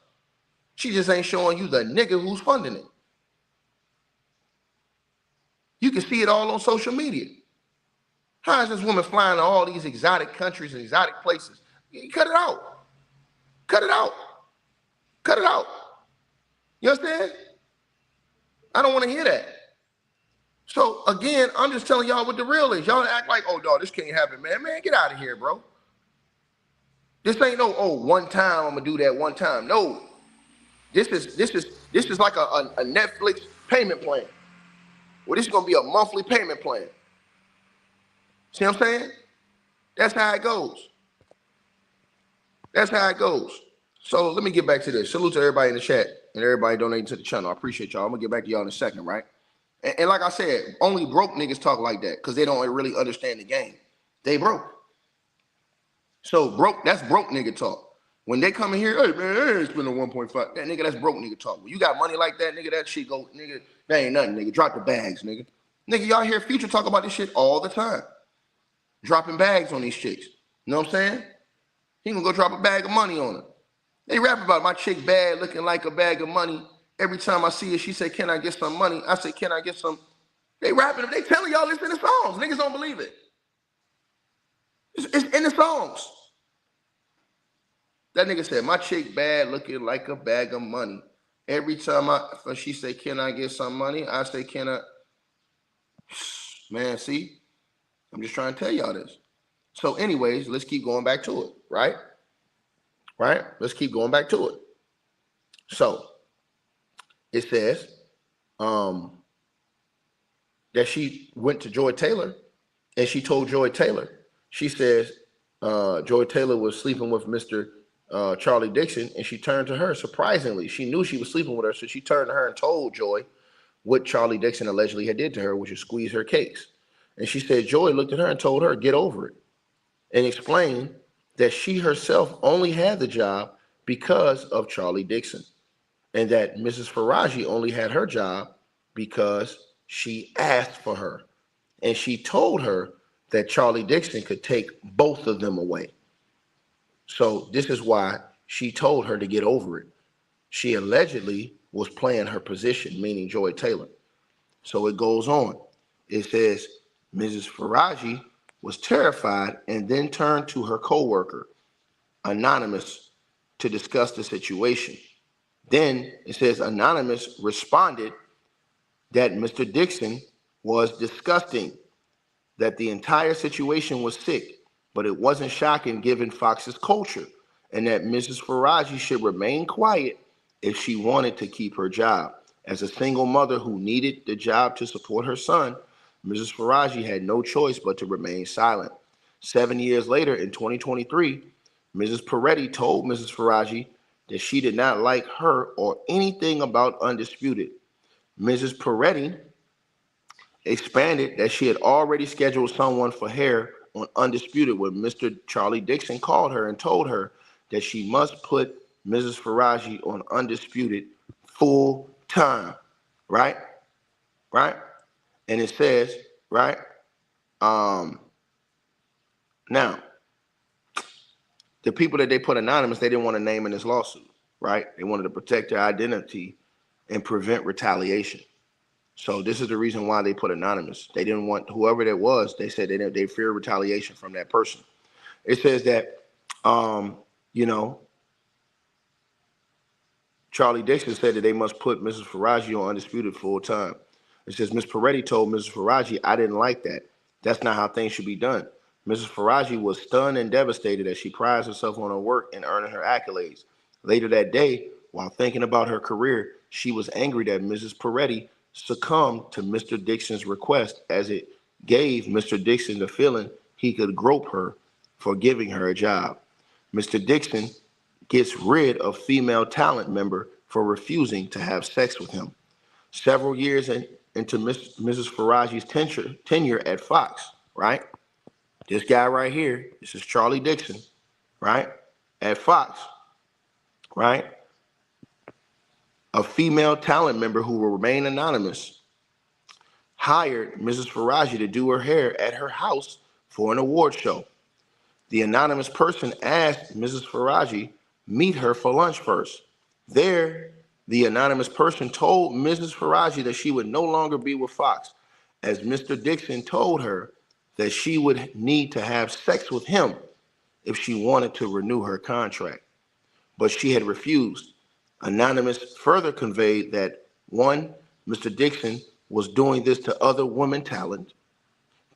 She just ain't showing you the nigga who's funding it. You can see it all on social media. How is this woman flying to all these exotic countries and exotic places? Cut it out. Cut it out. Cut it out. You understand? I don't want to hear that. So again, I'm just telling y'all what the real is. Y'all act like, oh dog, this can't happen, man. Man, get out of here, bro. This ain't no, oh, one time I'm gonna do that one time. No. This is like a Netflix payment plan. Well, this is gonna be a monthly payment plan. See what I'm saying? That's how it goes. That's how it goes. So let me get back to this. Salute to everybody in the chat and everybody donating to the channel. I appreciate y'all. I'm gonna get back to y'all in a second, right? And like I said, only broke niggas talk like that because they don't really understand the game. They broke. So broke, that's broke nigga talk. When they come in here, hey man, I ain't spending 1.5. That nigga, that's broke nigga talk. When you got money like that, nigga, that shit go, nigga, that ain't nothing, nigga. Drop the bags, nigga. Nigga, y'all hear Future talk about this shit all the time. Dropping bags on these chicks. You know what I'm saying? He gonna go drop a bag of money on her. They rap about my chick bad, looking like a bag of money. Every time I see her, she say, can I get some money? I say, can I get some? They rapping, they telling y'all this in the songs. Niggas don't believe it. It's in the songs. That nigga said, my chick bad looking like a bag of money. Every time she say, can I get some money? I say, can I? Man, see, I'm just trying to tell y'all this. So anyways, let's keep going back to it, right? Right? Let's keep going back to it. So it says that she went to Joy Taylor and she told Joy Taylor, she says Joy Taylor was sleeping with Mr. Charlie Dixon, and she turned to her. Surprisingly, she knew she was sleeping with her, so she turned to her and told Joy what Charlie Dixon allegedly had did to her, which is squeeze her cakes. And she said Joy looked at her and told her, get over it, and explained that she herself only had the job because of Charlie Dixon, and that Mrs. Faraji only had her job because she asked for her. And she told her that Charlie Dixon could take both of them away. So this is why she told her to get over it. She allegedly was playing her position, meaning Joy Taylor. So it goes on. It says Mrs. Faraji was terrified and then turned to her coworker, Anonymous, to discuss the situation. Then it says Anonymous responded that Mr. Dixon was disgusting, that the entire situation was sick, but it wasn't shocking given Fox's culture, and that Mrs. Faraji should remain quiet if she wanted to keep her job. As a single mother who needed the job to support her son, Mrs. Faraji had no choice but to remain silent. 7 years later, in 2023, Mrs. Peretti told Mrs. Faraji that she did not like her or anything about Undisputed. Mrs. Peretti expanded that she had already scheduled someone for hair on Undisputed when Mr. Charlie Dixon called her and told her that she must put Mrs. Faraji on Undisputed full time, right? Right? And it says, right? Now, the people that they put anonymous, they didn't want to name in this lawsuit, right? They wanted to protect their identity and prevent retaliation. So this is the reason why they put anonymous. They didn't want whoever that was. They said they fear retaliation from that person. It says that, Charlie Dixon said that they must put Mrs. Faraji on Undisputed full time. It says Ms. Peretti told Mrs. Faraji, I didn't like that. That's not how things should be done. Mrs. Faraji was stunned and devastated as she prides herself on her work and earning her accolades. Later that day, while thinking about her career, she was angry that Mrs. Peretti succumbed to Mr. Dixon's request, as it gave Mr. Dixon the feeling he could grope her for giving her a job. Mr. Dixon gets rid of female talent member for refusing to have sex with him. Several years into Mrs. Faraji's tenure at Fox, right? This guy right here, this is Charlie Dixon, right? At Fox, right? A female talent member who will remain anonymous hired Mrs. Faraji to do her hair at her house for an award show. The anonymous person asked Mrs. Faraji meet her for lunch first. There, the anonymous person told Mrs. Faraji that she would no longer be with Fox, as Mr. Dixon told her that she would need to have sex with him if she wanted to renew her contract. But she had refused. Anonymous further conveyed that, one, Mr. Dixon was doing this to other women talent.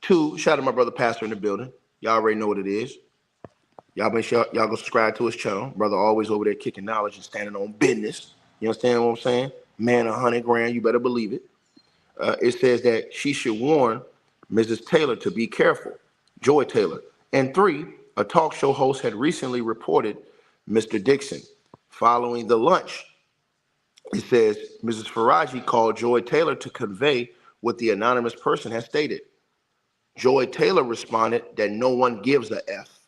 Two, shout out to my brother Pastor in the building. Y'all already know what it is. Y'all make sure y'all go subscribe to his channel. Brother always over there kicking knowledge and standing on business. You understand what I'm saying? Man, 100 grand, you better believe it. It says that she should warn Mrs. Taylor to be careful, Joy Taylor. And three, a talk show host had recently reported Mr. Dixon. Following the lunch, it says Mrs. Faraji called Joy Taylor to convey what the anonymous person had stated. Joy Taylor responded that no one gives a F,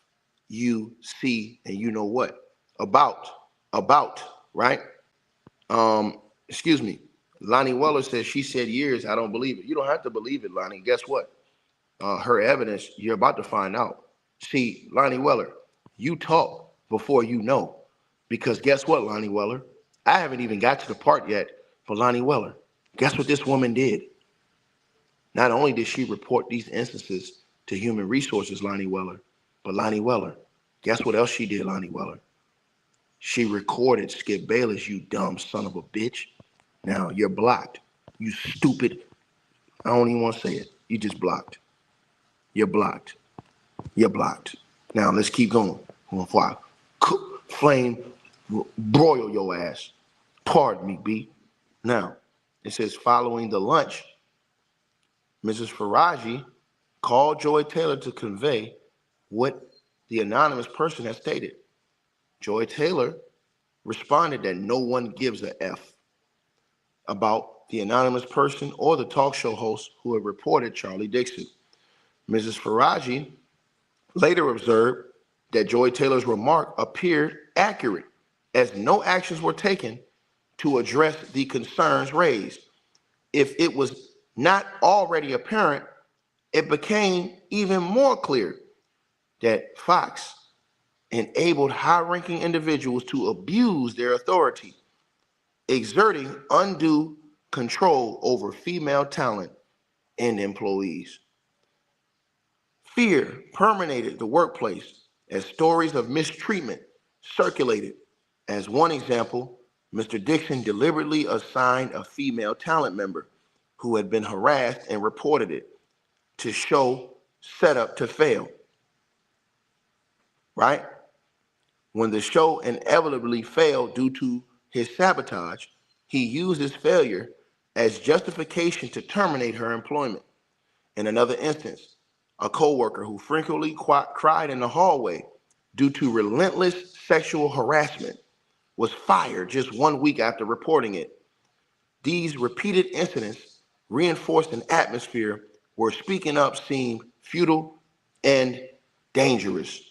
you see, and you know what. About, right? Excuse me. Lonnie Weller says she said years, I don't believe it. You don't have to believe it, Lonnie. Guess what? Her evidence, you're about to find out. See, Lonnie Weller, you talk before you know. Because guess what, Lonnie Weller? I haven't even got to the part yet, but Lonnie Weller, guess what this woman did? Not only did she report these instances to Human Resources, Lonnie Weller, but Lonnie Weller, guess what else she did, Lonnie Weller? She recorded Skip Bayless, you dumb son of a bitch. Now you're blocked. You stupid. I don't even want to say it. You just blocked. You're blocked. You're blocked. Now let's keep going. Before I flame broil your ass. Pardon me, B. Now, it says following the lunch, Mrs. Faraji called Joy Taylor to convey what the anonymous person had stated. Joy Taylor responded that no one gives a F about the anonymous person or the talk show host who had reported Charlie Dixon. Mrs. Faraji later observed that Joy Taylor's remark appeared accurate, as no actions were taken to address the concerns raised. If it was not already apparent, it became even more clear that Fox enabled high-ranking individuals to abuse their authority, exerting undue control over female talent and employees. Fear permeated the workplace as stories of mistreatment circulated. As one example, Mr. Dixon deliberately assigned a female talent member who had been harassed and reported it to show set up to fail. Right? When the show inevitably failed due to his sabotage, he used his failure as justification to terminate her employment. In another instance, a coworker who frequently cried in the hallway due to relentless sexual harassment was fired just 1 week after reporting it. These repeated incidents reinforced an atmosphere where speaking up seemed futile and dangerous.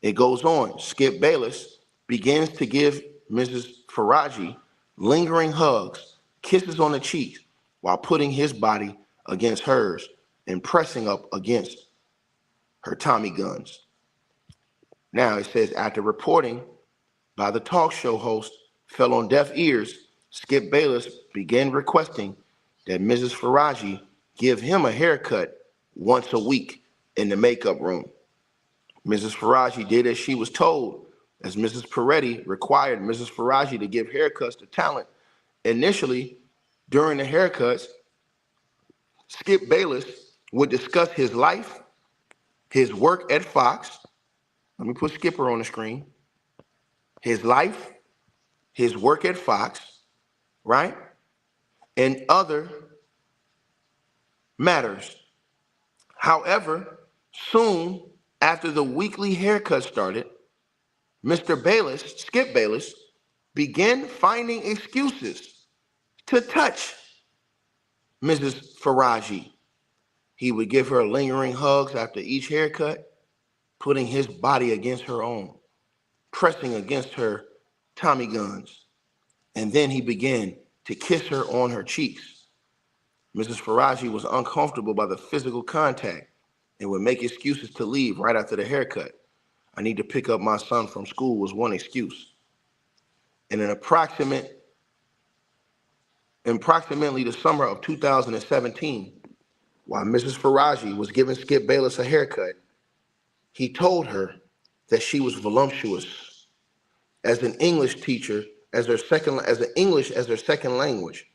It goes on. Skip Bayless begins to give Mrs. Faraji lingering hugs, kisses on the cheeks, while putting his body against hers and pressing up against her Tommy guns. Now it says, after reporting by the talk show host fell on deaf ears, Skip Bayless began requesting that Mrs. Faraji give him a haircut once a week in the makeup room. Mrs. Faraji did as she was told, as Mrs. Peretti required Mrs. Faraji to give haircuts to talent. Initially, during the haircuts, Skip Bayless would discuss his life, his work at Fox. Let me put Skipper on the screen. His life, his work at Fox, right? And other matters. However, soon after the weekly haircut started, Mr. Bayless, Skip Bayless, began finding excuses to touch Mrs. Faraji. He would give her lingering hugs after each haircut, putting his body against her own, pressing against her Tommy guns, and then he began to kiss her on her cheeks. Mrs. Faraji was uncomfortable by the physical contact and would make excuses to leave right after the haircut. I need to pick up my son from school was one excuse. And in approximately the summer of 2017, while Mrs. Faraji was giving Skip Bayless a haircut, he told her that she was voluptuous. As an English teacher, as English as her second language,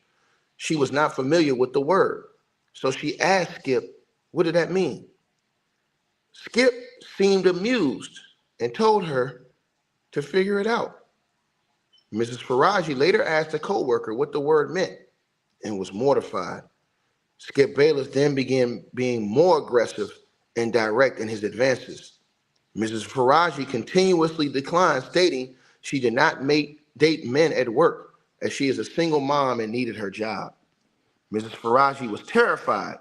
she was not familiar with the word. So she asked Skip, what did that mean? Skip seemed amused and told her to figure it out. Mrs. Faraji later asked a coworker what the word meant and was mortified. Skip Bayless then began being more aggressive and direct in his advances. Mrs. Faraji continuously declined, stating she did not date men at work as she is a single mom and needed her job. Mrs. Faraji was terrified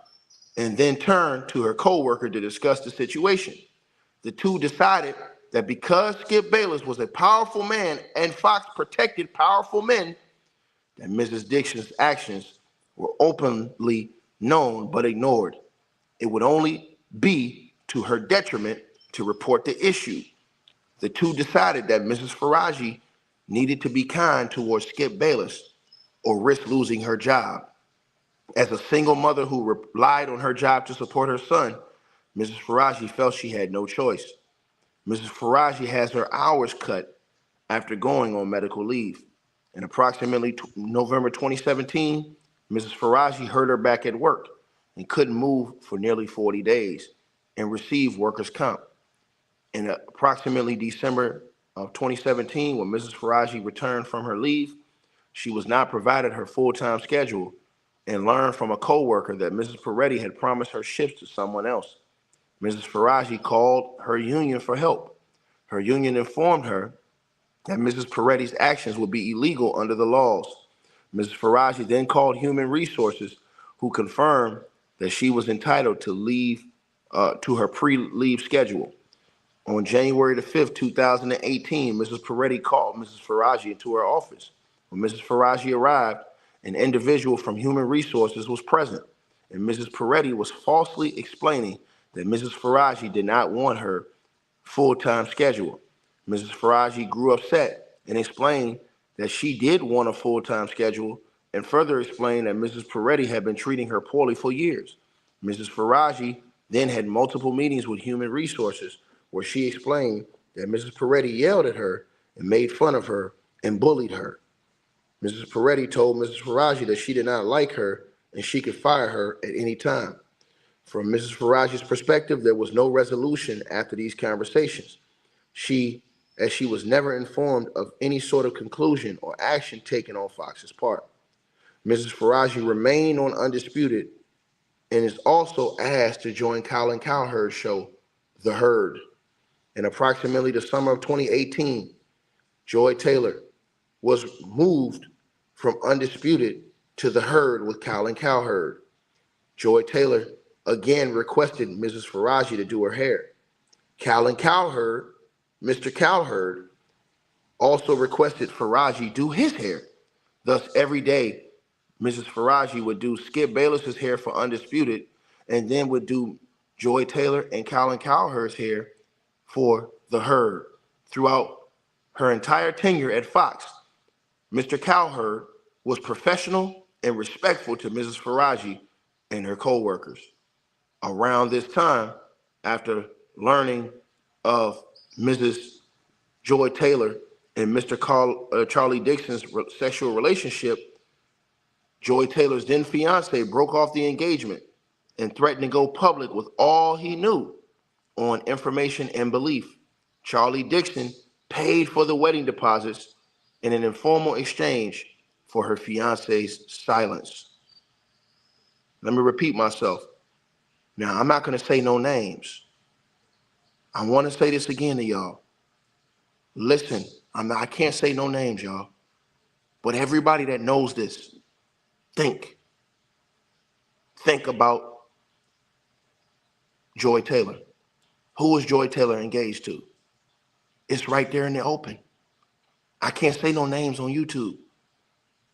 and then turned to her coworker to discuss the situation. The two decided that because Skip Bayless was a powerful man and Fox protected powerful men, that Mrs. Dixon's actions were openly known but ignored. It would only be to her detriment to report the issue. The two decided that Mrs. Faraji needed to be kind towards Skip Bayless or risk losing her job. As a single mother who relied on her job to support her son, Mrs. Faraji felt she had no choice. Mrs. Faraji has her hours cut after going on medical leave. In approximately November 2017, Mrs. Faraji hurt her back at work and couldn't move for nearly 40 days and received workers' comp. In approximately December of 2017, when Mrs. Faraji returned from her leave, she was not provided her full-time schedule and learned from a coworker that Mrs. Peretti had promised her shifts to someone else. Mrs. Faraji called her union for help. Her union informed her that Mrs. Peretti's actions would be illegal under the laws. Mrs. Faraji then called Human Resources, who confirmed that she was entitled to leave to her pre-leave schedule. On January the 5th, 2018, Mrs. Peretti called Mrs. Faraji into her office. When Mrs. Faraji arrived, an individual from Human Resources was present, and Mrs. Peretti was falsely explaining that Mrs. Faraji did not want her full-time schedule. Mrs. Faraji grew upset and explained that she did want a full-time schedule, and further explained that Mrs. Peretti had been treating her poorly for years. Mrs. Faraji then had multiple meetings with Human Resources where she explained that Mrs. Peretti yelled at her and made fun of her and bullied her. Mrs. Peretti told Mrs. Faraji that she did not like her and she could fire her at any time. From Mrs. Faraji's perspective, there was no resolution after these conversations. As she was never informed of any sort of conclusion or action taken on Fox's part. Mrs. Faraji remained on Undisputed and is also asked to join Colin Cowherd's show, The Herd. In approximately the summer of 2018, Joy Taylor was moved from Undisputed to The Herd with Colin Cowherd. Joy Taylor again requested Mrs. Faraji to do her hair. Colin Cowherd, Mr. Cowherd, also requested Faraji do his hair. Thus, every day, Mrs. Faraji would do Skip Bayless's hair for Undisputed, and then would do Joy Taylor and Colin Cowherd's hair for The Herd. Throughout her entire tenure at Fox, Mr. Cowherd was professional and respectful to Mrs. Faraji and her co-workers. Around this time, after learning of Mrs. Joy Taylor and Mr. Charlie Dixon's sexual relationship, Joy Taylor's then fiance broke off the engagement and threatened to go public with all he knew on information and belief. Charlie Dixon paid for the wedding deposits in an informal exchange for her fiance's silence. Let me repeat myself. Now, I'm not going to say no names. I want to say this again to y'all. Listen, I can't say no names, y'all. But everybody that knows this, think about Joy Taylor. Who is Joy Taylor engaged to? It's right there in the open. I can't say no names on YouTube.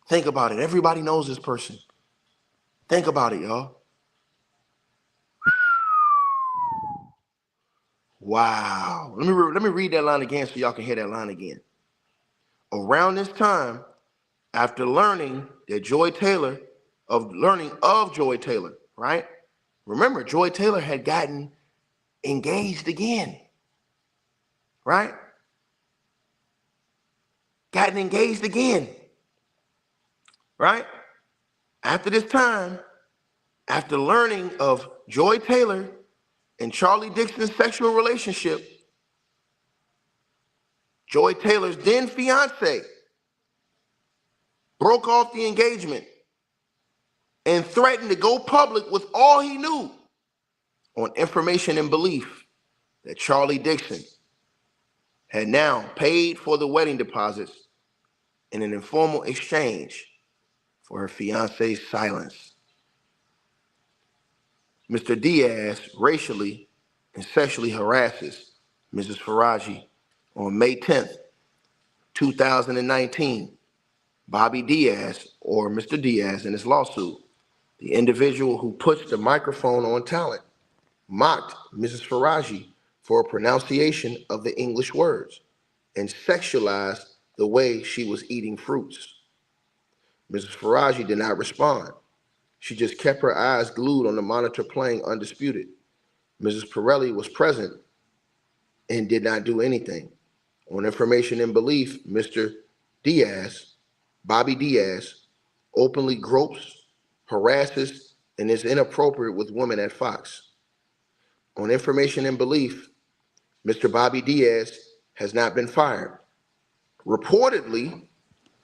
Think about it. Everybody knows this person. Think about it, y'all. Wow. Let me read that line again so y'all can hear that line again. Around this time, after learning of Joy Taylor, right? Remember, Joy Taylor had gotten engaged again, right? Gotten engaged again, right? After this time, after learning of Joy Taylor and Charlie Dixon's sexual relationship, Joy Taylor's then fiance broke off the engagement and threatened to go public with all he knew on information and belief that Charlie Dixon had now paid for the wedding deposits in an informal exchange for her fiance's silence. Mr. Diaz racially and sexually harasses Mrs. Faraji. On May 10th, 2019, Bobby Diaz, or Mr. Diaz in his lawsuit, the individual who puts the microphone on talent, mocked Mrs. Faraji for a pronunciation of the English words and sexualized the way she was eating fruits. Mrs. Faraji did not respond. She just kept her eyes glued on the monitor playing Undisputed. Mrs. Peretti was present and did not do anything. On information and belief, Mr. Bobby Diaz, openly gropes, harasses, and is inappropriate with women at Fox. On information and belief, Mr. Bobby Diaz has not been fired. Reportedly,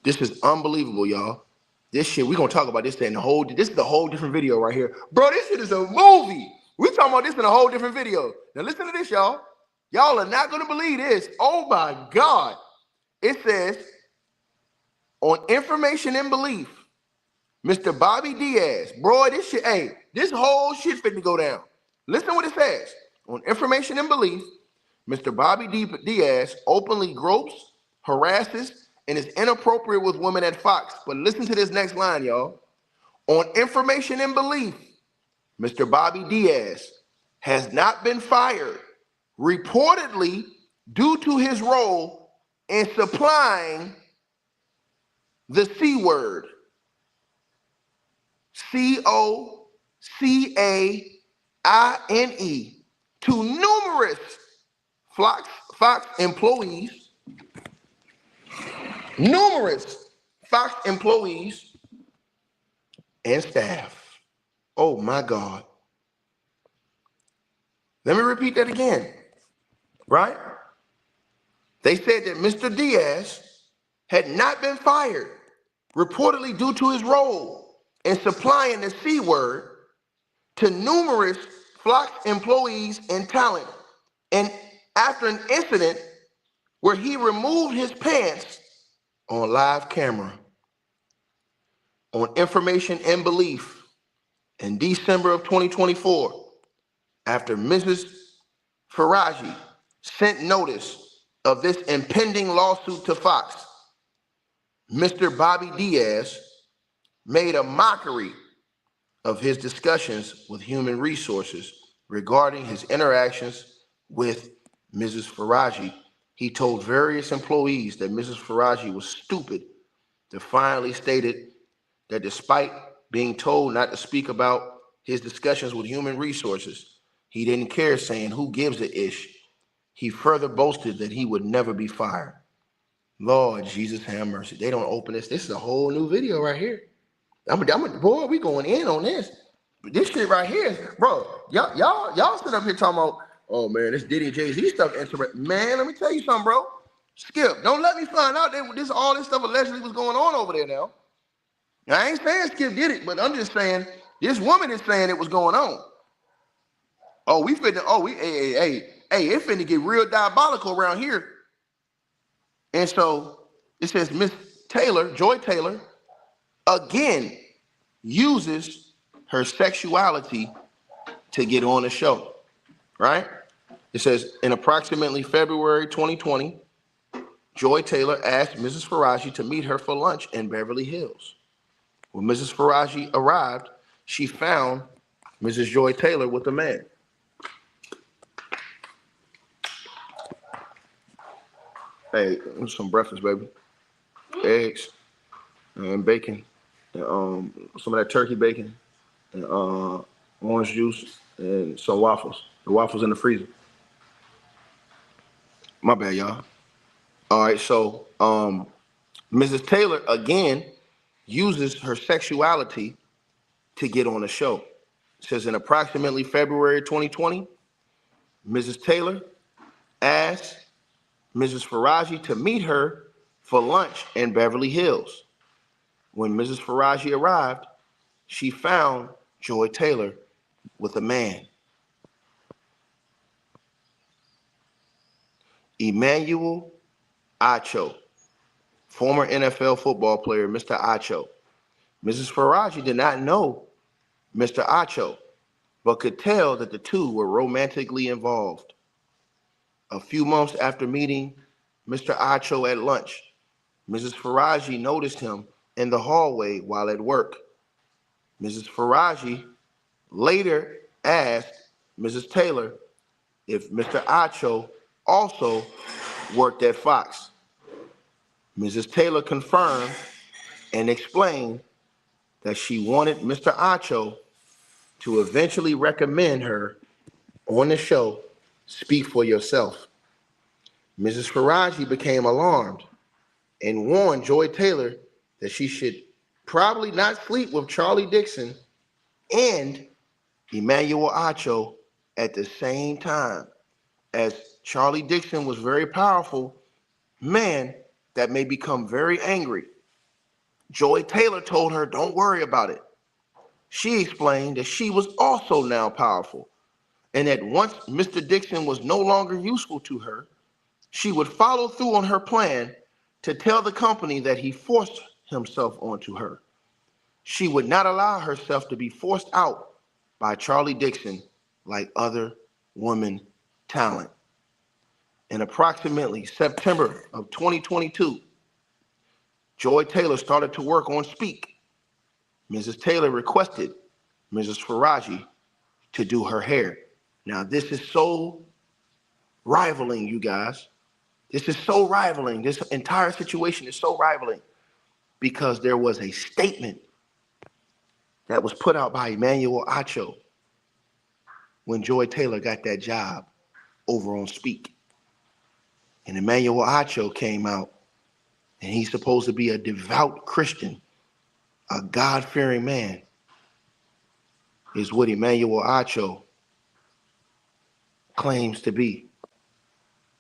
this is unbelievable, y'all. This shit, we're gonna talk about this in this is a whole different video right here. Bro, this shit is a movie. We talking about this in a whole different video. Now listen to this, y'all. Y'all are not gonna believe this. Oh my God. It says, on information and belief, Mr. Bobby Diaz, bro, this shit, hey, this whole shit finna go down. Listen to what it says. On information and belief, Mr. Bobby Diaz openly gropes, harasses, and is inappropriate with women at Fox. But listen to this next line, y'all. On information and belief, Mr. Bobby Diaz has not been fired, reportedly due to his role in supplying the C word, COCAINE, to numerous Fox employees, and staff. Oh my God. Let me repeat that again, right? They said that Mr. Diaz had not been fired, reportedly due to his role in supplying the C word to numerous Fox employees and talent. And after an incident where he removed his pants on live camera. On information and belief, in December of 2024, after Mrs. Faraji sent notice of this impending lawsuit to Fox, Mr. Bobby Diaz made a mockery of his discussions with human resources regarding his interactions with Mrs. Faraji. He told various employees that Mrs. Faraji was stupid, defiantly stated that despite being told not to speak about his discussions with human resources, he didn't care, saying, "Who gives a ish?" He further boasted that he would never be fired. Lord Jesus, have mercy. They don't open this. This is a whole new video right here. Boy, we going in on this. This shit right here, bro. Y'all sit up here talking about, oh man, this Diddy and Jay-Z stuff. Man, let me tell you something, bro. Skip, don't let me find out that all this stuff allegedly was going on over there now. I ain't saying Skip did it, but I'm just saying this woman is saying it was going on. Hey, it finna get real diabolical around here. And so it says Miss Taylor, Joy Taylor, again uses her sexuality to get on the show, right? It says in approximately February 2020, Joy Taylor asked Mrs. Faraji to meet her for lunch in Beverly Hills. When Mrs. Faraji arrived, she found Mrs. Joy Taylor with a man. Hey, some breakfast, baby. Eggs and bacon, and some of that turkey bacon, and orange juice, and some waffles. The waffles in the freezer. My bad, y'all. All right, so Mrs. Taylor again uses her sexuality to get on the show. It says in approximately February 2020, Mrs. Taylor asked Mrs. Faraji to meet her for lunch in Beverly Hills. When Mrs. Faraji arrived, she found Joy Taylor with a man. Emmanuel Acho, former NFL football player, Mr. Acho. Mrs. Faraji did not know Mr. Acho, but could tell that the two were romantically involved. A few months after meeting Mr. Acho at lunch, Mrs. Faraji noticed him in the hallway while at work. Mrs. Faraji later asked Mrs. Taylor if Mr. Acho also worked at Fox. Mrs. Taylor confirmed and explained that she wanted Mr. Acho to eventually recommend her on the show, Speak for Yourself. Mrs. Faraji became alarmed and warned Joy Taylor that she should probably not sleep with Charlie Dixon and Emmanuel Acho at the same time, as Charlie Dixon was very powerful man that may become very angry. Joy Taylor told her, don't worry about it. She explained that she was also now powerful and that once Mr. Dixon was no longer useful to her, she would follow through on her plan to tell the company that he forced himself onto her. She would not allow herself to be forced out by Charlie Dixon like other women talent. In approximately September of 2022, Joy Taylor started to work on Speak. Mrs. Taylor requested Mrs. Faraji to do her hair. Now, this is so rivaling, you guys. This is so rivaling. This entire situation is so rivaling because there was a statement that was put out by Emmanuel Acho when Joy Taylor got that job over on Speak. And Emmanuel Acho came out, and he's supposed to be a devout Christian, a God-fearing man, is what Emmanuel Acho claims to be.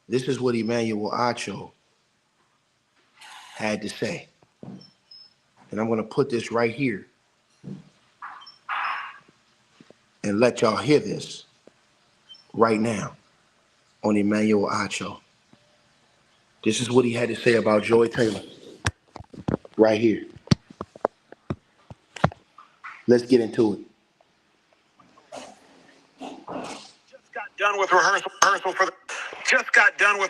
This is what Emmanuel Acho had to say. And I'm going to put this right here and let y'all hear this right now on Emmanuel Acho. This is what he had to say about Joy Taylor right here. Let's get into it. Just got done with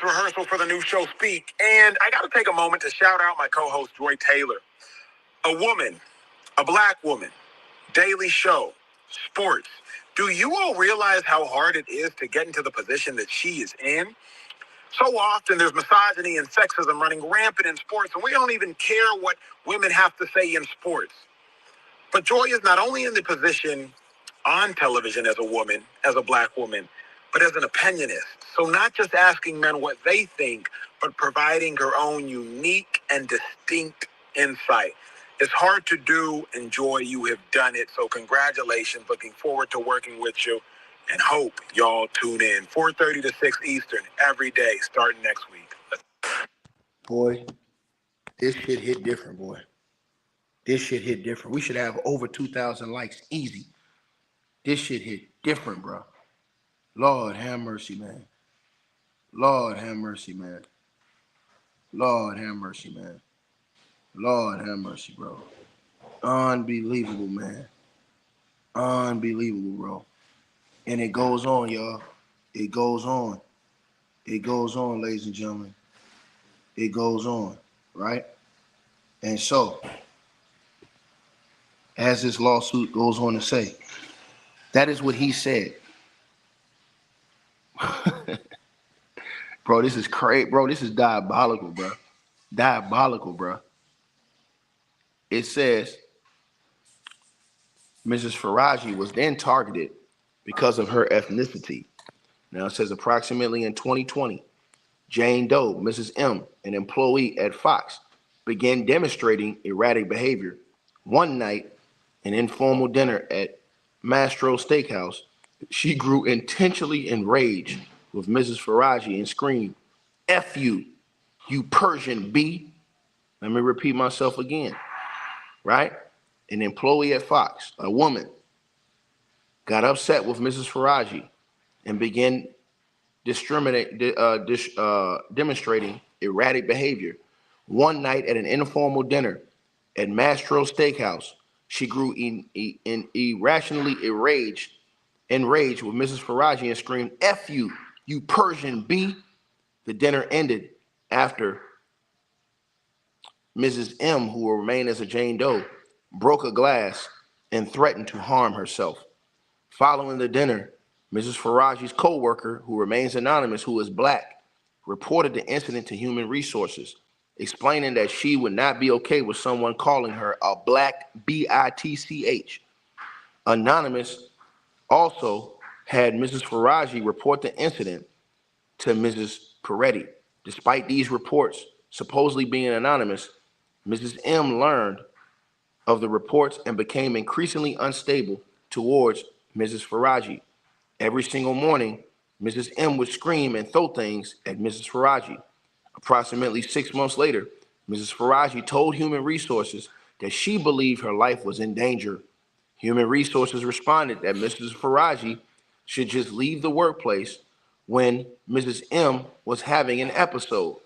rehearsal for the new show Speak, and I got to take a moment to shout out my co-host Joy Taylor. A woman, a black woman, daily show, sports. Do you all realize how hard it is to get into the position that she is in? So often there's misogyny and sexism running rampant in sports, and we don't even care what women have to say in sports. But Joy is not only in the position on television as a woman, as a black woman, but as an opinionist. So not just asking men what they think, but providing her own unique and distinct insight. It's hard to do, and Joy, you have done it. So congratulations. Looking forward to working with you, and hope y'all tune in 4:30 to 6 Eastern every day starting next week. Boy, this shit hit different, boy. This shit hit different. We should have over 2,000 likes easy. This shit hit different, bro. Lord have mercy, man. Lord have mercy, man. Lord have mercy, man. Lord have mercy, bro. Unbelievable, man. Unbelievable, bro. And it goes on, y'all. It goes on. It goes on, ladies and gentlemen. It goes on, right? And so, as this lawsuit goes on to say, that is what he said. Bro, this is crazy. Bro, this is diabolical, bro. Diabolical, bro. It says Mrs. Faraji was then targeted because of her ethnicity. Now it says approximately in 2020, Jane Doe, Mrs. M, an employee at Fox, began demonstrating erratic behavior. One night, an informal dinner at Mastro Steakhouse, she grew intentionally enraged with Mrs. Faraji and screamed, "F you, you Persian B." Let me repeat myself again, right? An employee at Fox, a woman, got upset with Mrs. Faraji and began demonstrating erratic behavior. One night at an informal dinner at Mastro Steakhouse, she grew irrationally enraged with Mrs. Faraji and screamed, "F you, you Persian B." The dinner ended after Mrs. M, who will remain as a Jane Doe, broke a glass and threatened to harm herself. Following the dinner, Mrs. Faraji's co-worker, who remains anonymous, who is black, reported the incident to Human Resources, explaining that she would not be okay with someone calling her a black bitch. Anonymous also had Mrs. Faraji report the incident to Mrs. Peretti. Despite these reports supposedly being anonymous, Mrs. M learned of the reports and became increasingly unstable towards Mrs. Faraji. Every single morning, Mrs. M would scream and throw things at Mrs. Faraji. Approximately 6 months later, Mrs. Faraji told Human Resources that she believed her life was in danger. Human Resources responded that Mrs. Faraji should just leave the workplace when Mrs. M was having an episode.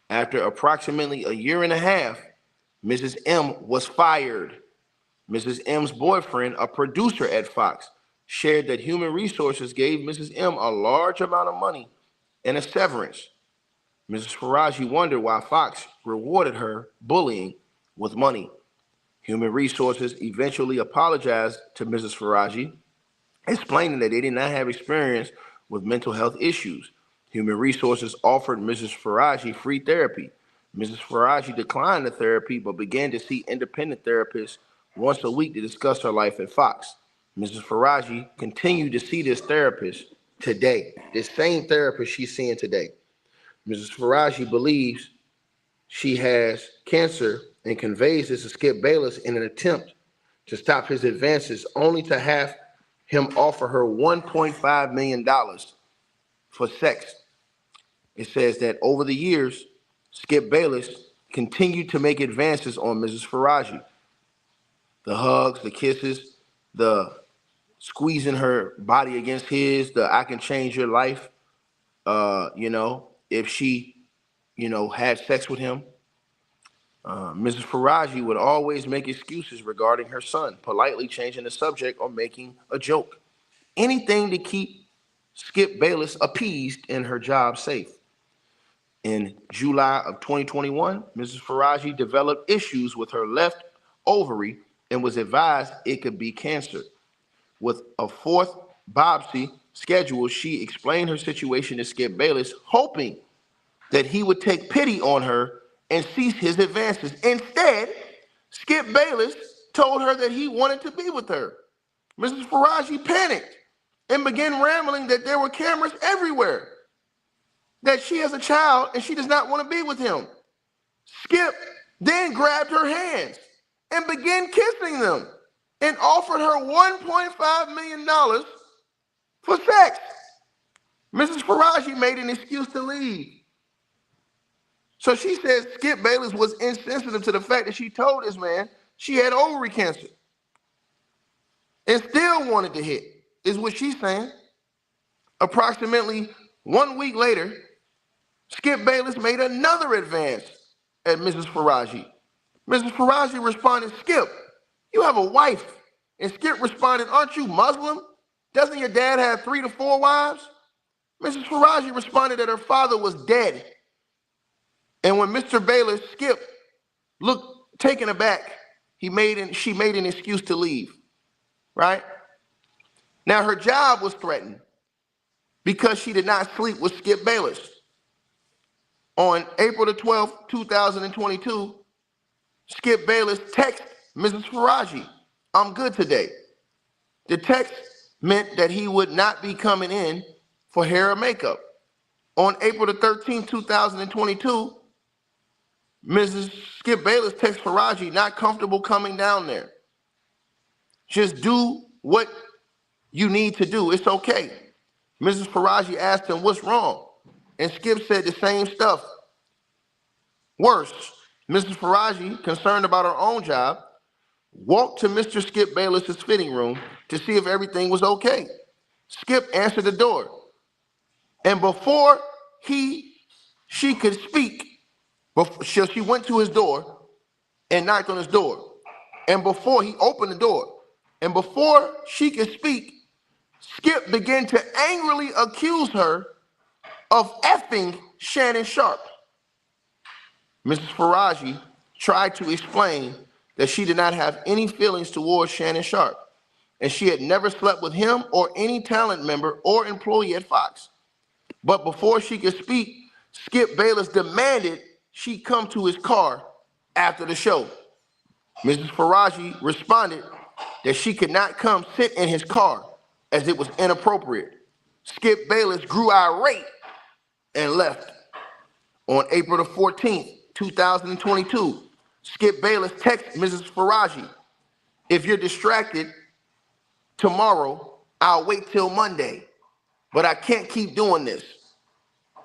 After approximately a year and a half, Mrs. M was fired. Mrs. M's boyfriend, a producer at Fox, shared that Human Resources gave Mrs. M a large amount of money and a severance. Mrs. Faraji wondered why Fox rewarded her bullying with money. Human Resources eventually apologized to Mrs. Faraji, explaining that they did not have experience with mental health issues. Human Resources offered Mrs. Faraji free therapy. Mrs. Faraji declined the therapy but began to see independent therapists once a week to discuss her life at Fox. Mrs. Faraji continued to see this therapist today, this same therapist she's seeing today. Mrs. Faraji believes she has cancer and conveys this to Skip Bayless in an attempt to stop his advances, only to have him offer her $1.5 million for sex. It says that over the years, Skip Bayless continued to make advances on Mrs. Faraji. The hugs, the kisses, the squeezing her body against his, the I can change your life, if she, had sex with him. Mrs. Faraji would always make excuses regarding her son, politely changing the subject or making a joke. Anything to keep Skip Bayless appeased and her job safe. In July of 2021, Mrs. Faraji developed issues with her left ovary and was advised it could be cancer. With a fourth biopsy scheduled, she explained her situation to Skip Bayless, hoping that he would take pity on her and cease his advances. Instead, Skip Bayless told her that he wanted to be with her. Mrs. Faraji panicked and began rambling that there were cameras everywhere, that she has a child and she does not want to be with him. Skip then grabbed her hands and began kissing them and offered her $1.5 million for sex. Mrs. Faraji made an excuse to leave. So she says Skip Bayless was insensitive to the fact that she told this man she had ovary cancer and still wanted to hit, is what she's saying. Approximately 1 week later, Skip Bayless made another advance at Mrs. Faraji. Mrs. Faraji responded, "Skip, you have a wife." And Skip responded, "Aren't you Muslim? Doesn't your dad have 3 to 4 wives?" Mrs. Faraji responded that her father was dead. And when Mr. Bayless, Skip, looked taken aback, she made an excuse to leave, right? Now her job was threatened because she did not sleep with Skip Bayless. On April the 12th, 2022, Skip Bayless texted Mrs. Faraji, "I'm good today." The text meant that he would not be coming in for hair or makeup. On April the 13th, 2022, Mrs. Skip Bayless texts Faraji, "Not comfortable coming down there. Just do what you need to do. It's okay." Mrs. Faraji asked him, "What's wrong?" And Skip said the same stuff. Worse, Mrs. Faraji, concerned about her own job, walked to Mr. Skip Bayless's fitting room to see if everything was okay. Skip answered the door. And before she could speak, she went to his door and knocked on his door. And before he opened the door, and before she could speak, Skip began to angrily accuse her of effing Shannon Sharpe. Mrs. Faraji tried to explain that she did not have any feelings towards Shannon Sharpe, and she had never slept with him or any talent member or employee at Fox. But before she could speak, Skip Bayless demanded she come to his car after the show. Mrs. Faraji responded that she could not come sit in his car as it was inappropriate. Skip Bayless grew irate and left. On April the 14th, 2022, Skip Bayless texts Mrs. Faraji, if you're distracted tomorrow, I'll wait till Monday, but I can't keep doing this,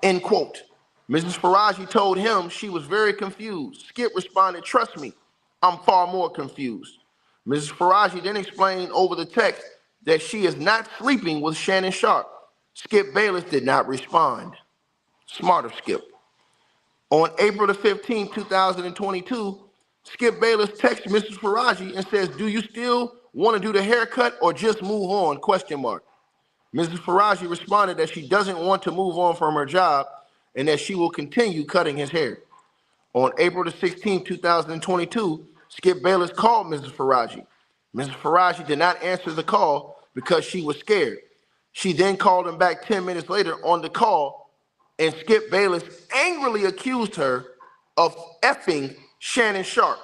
end quote. Mrs. Faraji told him she was very confused. Skip responded, trust me, I'm far more confused. Mrs. Faraji then explained over the text that she is not sleeping with Shannon Sharpe. Skip Bayless did not respond. Smarter Skip. On April the 15th, 2022, Skip Bayless texts Mrs. Faraji and says, do you still want to do the haircut or just move on, question mark. Mrs. Faraji responded that she doesn't want to move on from her job and that she will continue cutting his hair. On April the 16th, 2022, Skip Bayless called Mrs. Faraji. Mrs. Faraji did not answer the call because she was scared. She then called him back 10 minutes later on the call, and Skip Bayless angrily accused her of effing Shannon Sharpe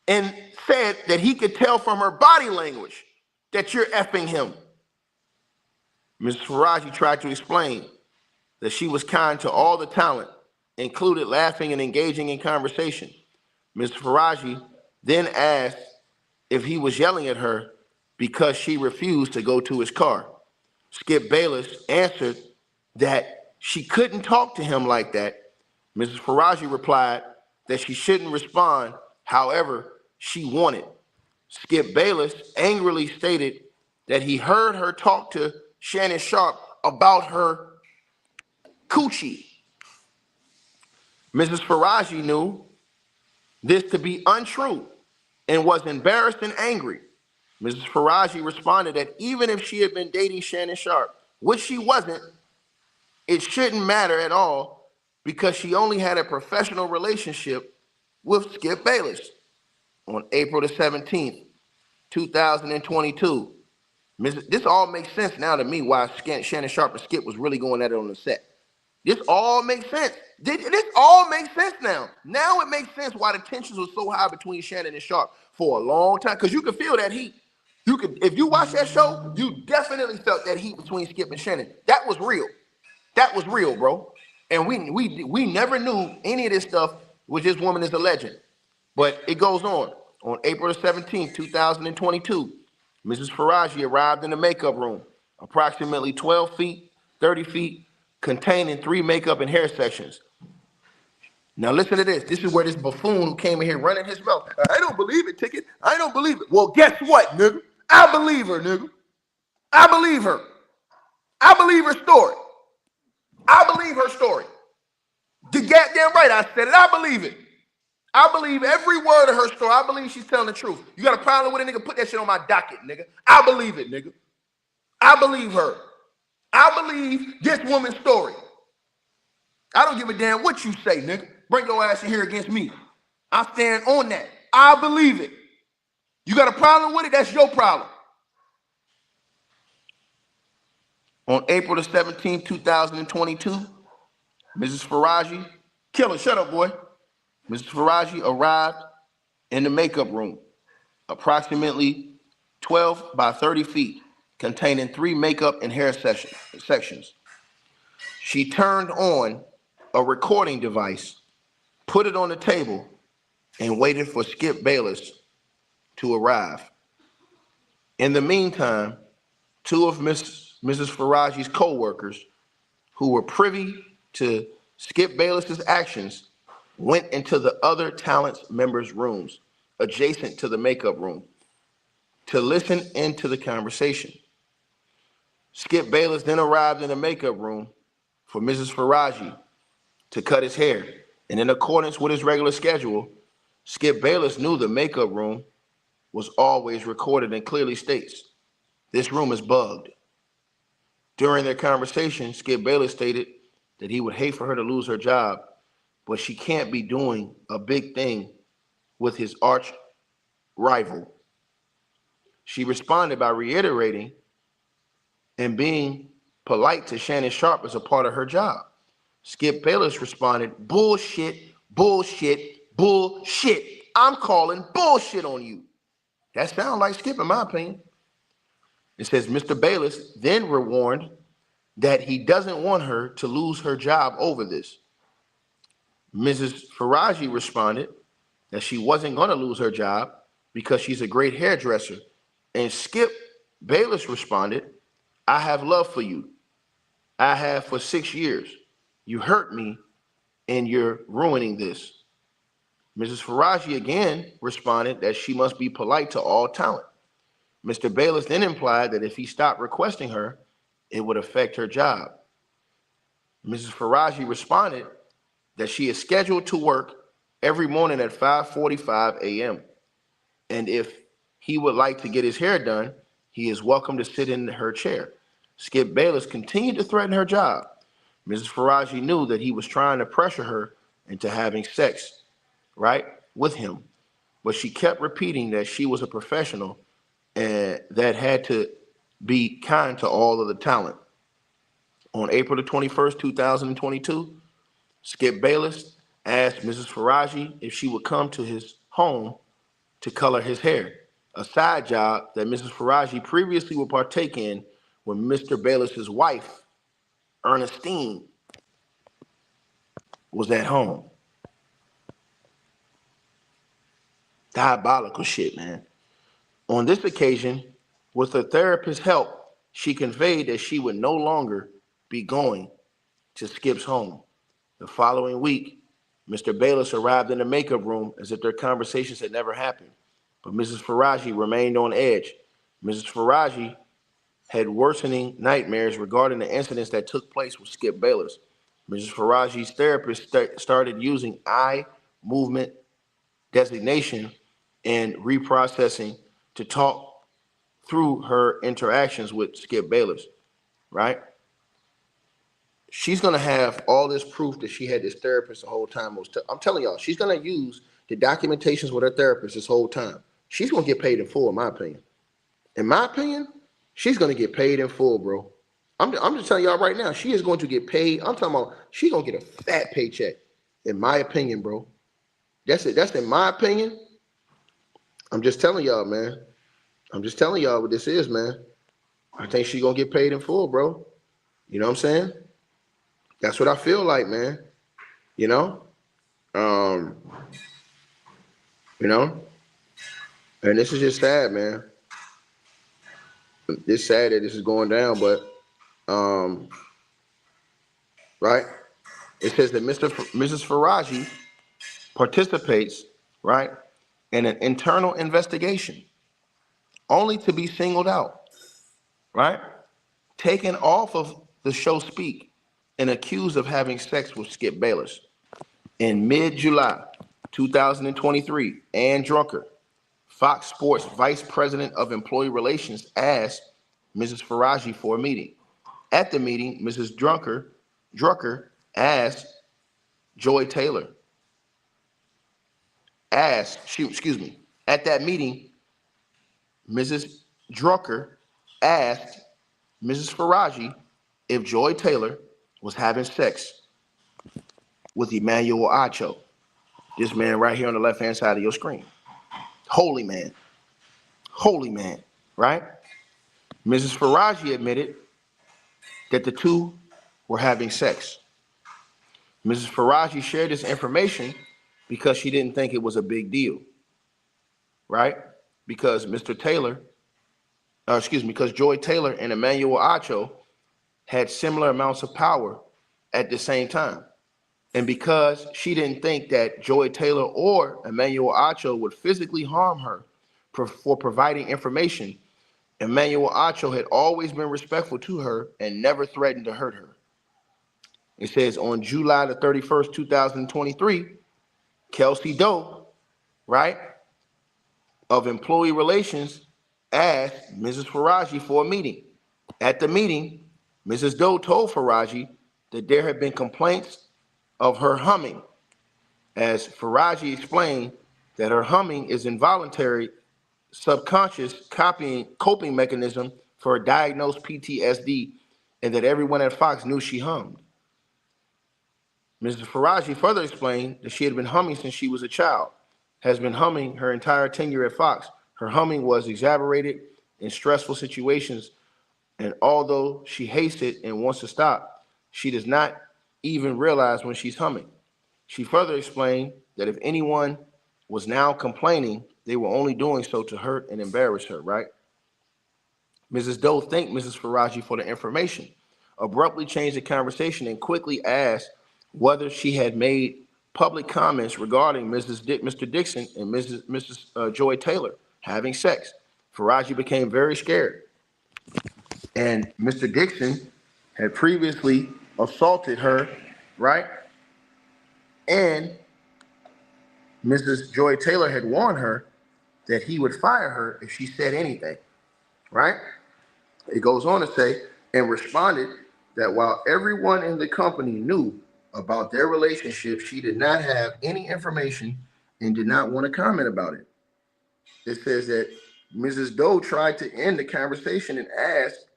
and said that he could tell from her body language that you're effing him. Mrs. Faraji tried to explain that she was kind to all the talent, included laughing and engaging in conversation. Mrs. Faraji then asked if he was yelling at her because she refused to go to his car. Skip Bayless answered that she couldn't talk to him like that. Mrs. Faraji replied that she shouldn't respond however she wanted. Skip Bayless angrily stated that he heard her talk to Shannon Sharpe about her coochie. Mrs. Faraji knew this to be untrue and was embarrassed and angry. Mrs. Faraji responded that even if she had been dating Shannon Sharpe, which she wasn't, it shouldn't matter at all because she only had a professional relationship with Skip Bayless. On April the 17th, 2022, this all makes sense now to me why Shannon Sharpe and Skip was really going at it on the set. This all makes sense. This all makes sense now. Now it makes sense why the tensions were so high between Shannon and Sharpe for a long time, because you could feel that heat. You could, if you watch that show, you definitely felt that heat between Skip and Shannon. That was real. That was real, bro. And we never knew any of this stuff with this woman is a legend. But it goes on. On April the 17th, 2022, Mrs. Faraji arrived in the makeup room, approximately 12 feet, 30 feet, containing 3 makeup and hair sections. Now listen to this. This is where this buffoon who came in here running his mouth. I don't believe it, Ticket. I don't believe it. Well, guess what, nigga? I believe her, nigga. I believe her. I believe her story. I believe her story. The goddamn right I said it. I believe it. I believe every word of her story. I believe she's telling the truth. You got a problem with it, nigga? Put that shit on my docket, nigga. I believe it, nigga. I believe her. I believe this woman's story. I don't give a damn what you say, nigga. Bring your ass in here against me. I stand on that. I believe it. You got a problem with it? That's your problem. On April the 17th, 2022, Mrs. Faraji, killer, shut up, boy. Mrs. Faraji arrived in the makeup room, approximately 12 by 30 feet, containing 3 makeup and hair sections. She turned on a recording device, put it on the table, and waited for Skip Bayless to arrive. In the meantime, 2 of Mrs. Faraji's co-workers who were privy to Skip Bayless's actions went into the other talent members' rooms adjacent to the makeup room to listen into the conversation. Skip Bayless then arrived in the makeup room for Mrs. Faraji to cut his hair. And in accordance with his regular schedule, Skip Bayless knew the makeup room was always recorded and clearly states, this room is bugged. During their conversation, Skip Bayless stated that he would hate for her to lose her job, but she can't be doing a big thing with his arch rival. She responded by reiterating and being polite to Shannon Sharpe as a part of her job. Skip Bayless responded, bullshit, bullshit, bullshit. I'm calling bullshit on you. That sounds like Skip in my opinion. It says Mr. Bayless then warned that he doesn't want her to lose her job over this. Mrs. Faraji responded that she wasn't going to lose her job because she's a great hairdresser. And Skip Bayless responded, I have love for you. I have for 6 years. You hurt me and you're ruining this. Mrs. Faraji again responded that she must be polite to all talent. Mr. Bayless then implied that if he stopped requesting her, it would affect her job. Mrs. Faraji responded that she is scheduled to work every morning at 5:45 a.m. And if he would like to get his hair done, he is welcome to sit in her chair. Skip Bayless continued to threaten her job. Mrs. Faraji knew that he was trying to pressure her into having sex, right, with him. But she kept repeating that she was a professional and that had to be kind to all of the talent. On April the 21st, 2022, Skip Bayless asked Mrs. Faraji if she would come to his home to color his hair, a side job that Mrs. Faraji previously would partake in when Mr. Bayless's wife, Ernestine, was at home. Diabolical shit, man. On this occasion, with her therapist's help, she conveyed that she would no longer be going to Skip's home. The following week, Mr. Bayless arrived in the makeup room as if their conversations had never happened. But Mrs. Faraji remained on edge. Mrs. Faraji had worsening nightmares regarding the incidents that took place with Skip Bayless. Mrs. Faraji's therapist started using eye movement designation and reprocessing to talk through her interactions with Skip Bayless, right? She's going to have all this proof that she had this therapist the whole time. I'm telling y'all, she's going to use the documentations with her therapist this whole time. She's going to get paid in full, in my opinion. In my opinion, she's going to get paid in full, bro. I'm just telling y'all right now, she is going to get paid. I'm talking about she's going to get a fat paycheck, in my opinion, bro. That's it. That's in my opinion. I'm just telling y'all, man. I'm just telling y'all what this is, man. I think she's going to get paid in full, bro. You know what I'm saying? That's what I feel like, man. You know? And this is just sad, man. It's sad that this is going down, but right? It says that Mrs. Faraji participates, right, in an internal investigation, only to be singled out, right? Taken off of the show Speak and accused of having sex with Skip Bayless. In mid-July 2023, Ann Drucker, Fox Sports Vice President of Employee Relations, asked Mrs. Faraji for a meeting. At the meeting, Mrs. Drucker asked Joy Taylor. At that meeting, Mrs. Drucker asked Mrs. Faraji if Joy Taylor was having sex with Emmanuel Acho, this man right here on the left-hand side of your screen. Holy man, right? Mrs. Faraji admitted that the two were having sex. Mrs. Faraji shared this information because she didn't think it was a big deal, right? Because because Joy Taylor and Emmanuel Acho had similar amounts of power at the same time. And because she didn't think that Joy Taylor or Emmanuel Acho would physically harm her for providing information, Emmanuel Acho had always been respectful to her and never threatened to hurt her. It says on July the 31st, 2023, Kelsey Doe, right, of Employee Relations asked Mrs. Faraji for a meeting. At the meeting, Mrs. Doe told Faraji that there had been complaints of her humming, as Faraji explained that her humming is involuntary, subconscious coping mechanism for a diagnosed PTSD, and that everyone at Fox knew she hummed. Mrs. Faraji further explained that she had been humming since she was a child, has been humming her entire tenure at Fox. Her humming was exaggerated in stressful situations, and although she hates it and wants to stop, she does not even realize when she's humming. She further explained that if anyone was now complaining, they were only doing so to hurt and embarrass her, right? Mrs. Doe thanked Mrs. Faraji for the information, abruptly changed the conversation, and quickly asked whether she had made public comments regarding Mr. Dixon and Mrs. Joy Taylor having sex. Faraji became very scared. And Mr. Dixon had previously assaulted her, right? And Mrs. Joy Taylor had warned her that he would fire her if she said anything, right? It goes on to say, and responded that while everyone in the company knew about their relationship, she did not have any information and did not want to comment about it. It says that Mrs. Doe tried to end the conversation and asked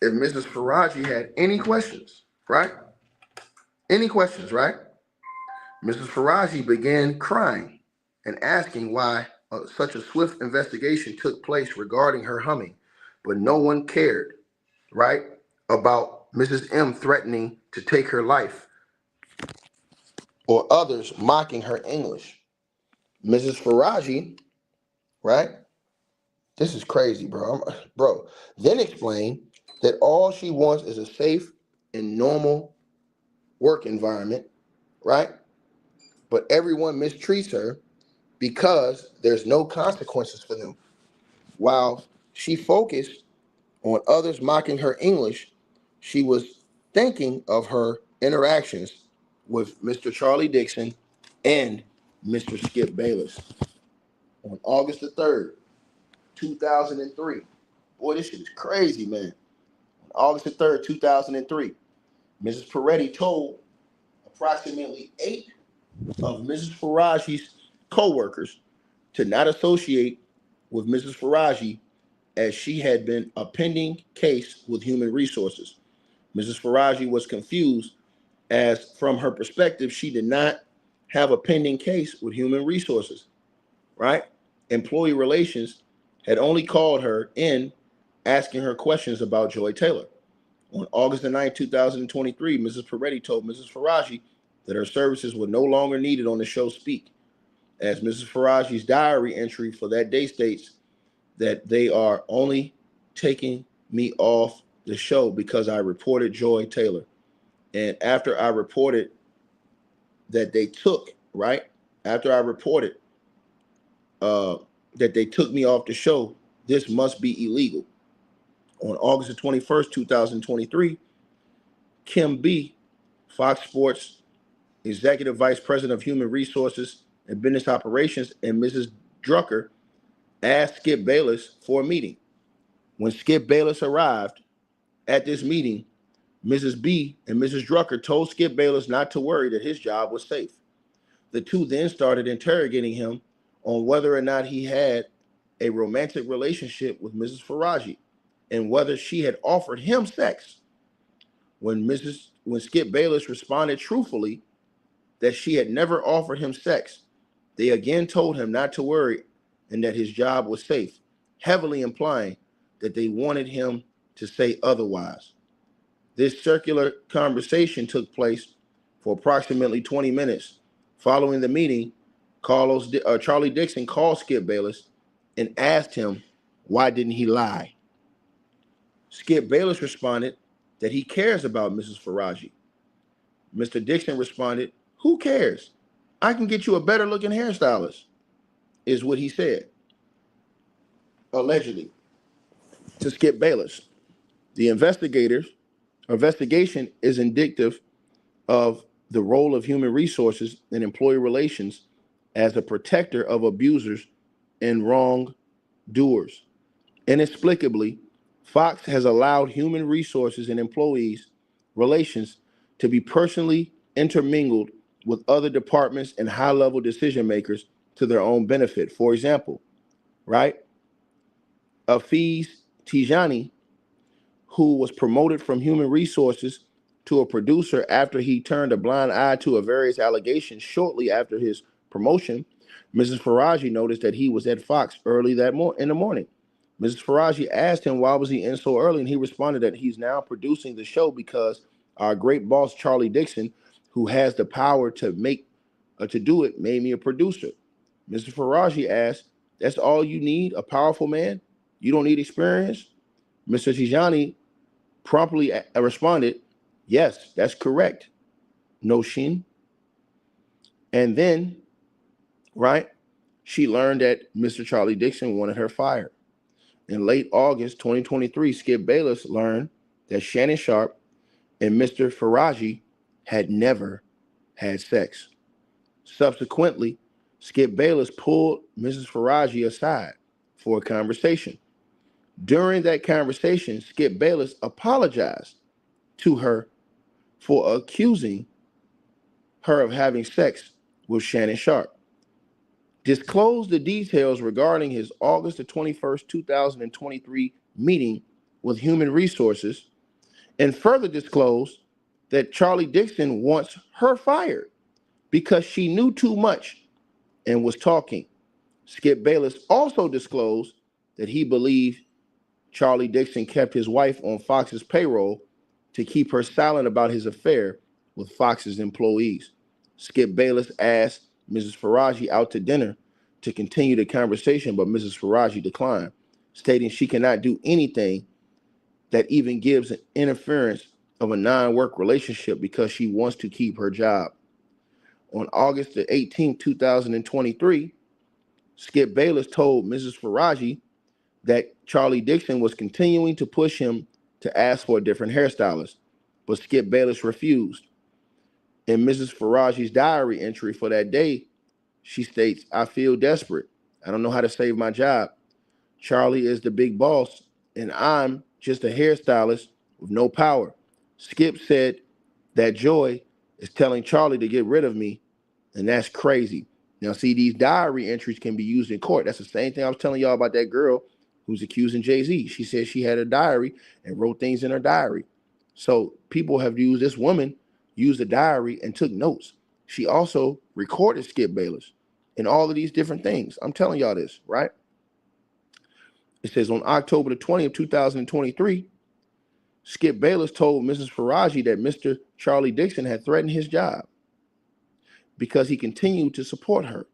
if Mrs. Faraji had any questions, right? Any questions, right? Mrs. Faraji began crying and asking why such a swift investigation took place regarding her humming, but no one cared, right, about Mrs. M threatening to take her life or others mocking her English. Mrs. Faraji, right? This is crazy, bro. Bro, then explained that all she wants is a safe and normal work environment, right? But everyone mistreats her because there's no consequences for them. While she focused on others mocking her English, she was thinking of her interactions with Mr. Charlie Dixon and Mr. Skip Bayless. On August the 3rd, 2003. Boy, this shit is crazy, man. On August the 3rd, 2003, Mrs. Peretti told approximately 8 of Mrs. Faraji's co-workers to not associate with Mrs. Faraji as she had been a pending case with Human Resources. Mrs. Faraji was confused as from her perspective, she did not have a pending case with Human Resources, right? Employee Relations had only called her in asking her questions about Joy Taylor. On August the 9th, 2023, Mrs. Peretti told Mrs. Faraji that her services were no longer needed on the show Speak, as Mrs. Faraji's diary entry for that day states that they are only taking me off the show because I reported Joy Taylor. And after I reported that they took, right? After I reported that they took me off the show, this must be illegal. On August the 21st, 2023, Kim B., Fox Sports Executive Vice President of Human Resources and Business Operations, and Mrs. Drucker asked Skip Bayless for a meeting. When Skip Bayless arrived at this meeting, Mrs. B and Mrs. Drucker told Skip Bayless not to worry, that his job was safe. The two then started interrogating him on whether or not he had a romantic relationship with Mrs. Faraji and whether she had offered him sex. When Skip Bayless responded truthfully that she had never offered him sex, they again told him not to worry and that his job was safe, heavily implying that they wanted him to say otherwise. This circular conversation took place for approximately 20 minutes. Following the meeting, Charlie Dixon called Skip Bayless and asked him why didn't he lie. Skip Bayless responded that he cares about Mrs. Faraji. Mr. Dixon responded, "Who cares? I can get you a better looking hairstylist," is what he said, allegedly, to Skip Bayless. The investigation is indicative of the role of human resources and employee relations as a protector of abusers and wrongdoers. Inexplicably, Fox has allowed human resources and employees relations to be personally intermingled with other departments and high-level decision makers to their own benefit. For example, right? Afiz Tijani, who was promoted from human resources to a producer after he turned a blind eye to various allegations shortly after his promotion, Mrs. Faraji noticed that he was at Fox early in the morning. Mrs. Faraji asked him why was he in so early, and he responded that he's now producing the show because our great boss, Charlie Dixon, who has the power to make to do it made me a producer. Mr. Faraji asked, that's all you need, a powerful man? You don't need experience? Mr. Tijani promptly responded, yes, that's correct. No shin. And then, right, she learned that Mr. Charlie Dixon wanted her fired. In late August 2023, Skip Bayless learned that Shannon Sharpe and Mr. Faraji had never had sex. Subsequently, Skip Bayless pulled Mrs. Faraji aside for a conversation. During that conversation, Skip Bayless apologized to her for accusing her of having sex with Shannon Sharpe, disclosed the details regarding his August the 21st, 2023 meeting with Human Resources, and further disclosed that Charlie Dixon wants her fired because she knew too much and was talking. Skip Bayless also disclosed that he believed Charlie Dixon kept his wife on Fox's payroll to keep her silent about his affair with Fox's employees. Skip Bayless asked Mrs. Faraji out to dinner to continue the conversation, but Mrs. Faraji declined, stating she cannot do anything that even gives an interference of a non-work relationship because she wants to keep her job. On August the 18th, 2023, Skip Bayless told Mrs. Faraji that Charlie Dixon was continuing to push him to ask for a different hairstylist, but Skip Bayless refused. In Mrs. Faraji's diary entry for that day, she states, I feel desperate. I don't know how to save my job. Charlie is the big boss, and I'm just a hairstylist with no power. Skip said that Joy is telling Charlie to get rid of me, and that's crazy. Now, see, these diary entries can be used in court. That's the same thing I was telling y'all about that girl who's accusing Jay-Z. She said she had a diary and wrote things in her diary. So people have used this woman, used a diary and took notes. She also recorded Skip Bayless and all of these different things. I'm telling y'all this, right? It says on October the 20th, 2023, Skip Bayless told Mrs. Faraji that Mr. Charlie Dixon had threatened his job because he continued to support her,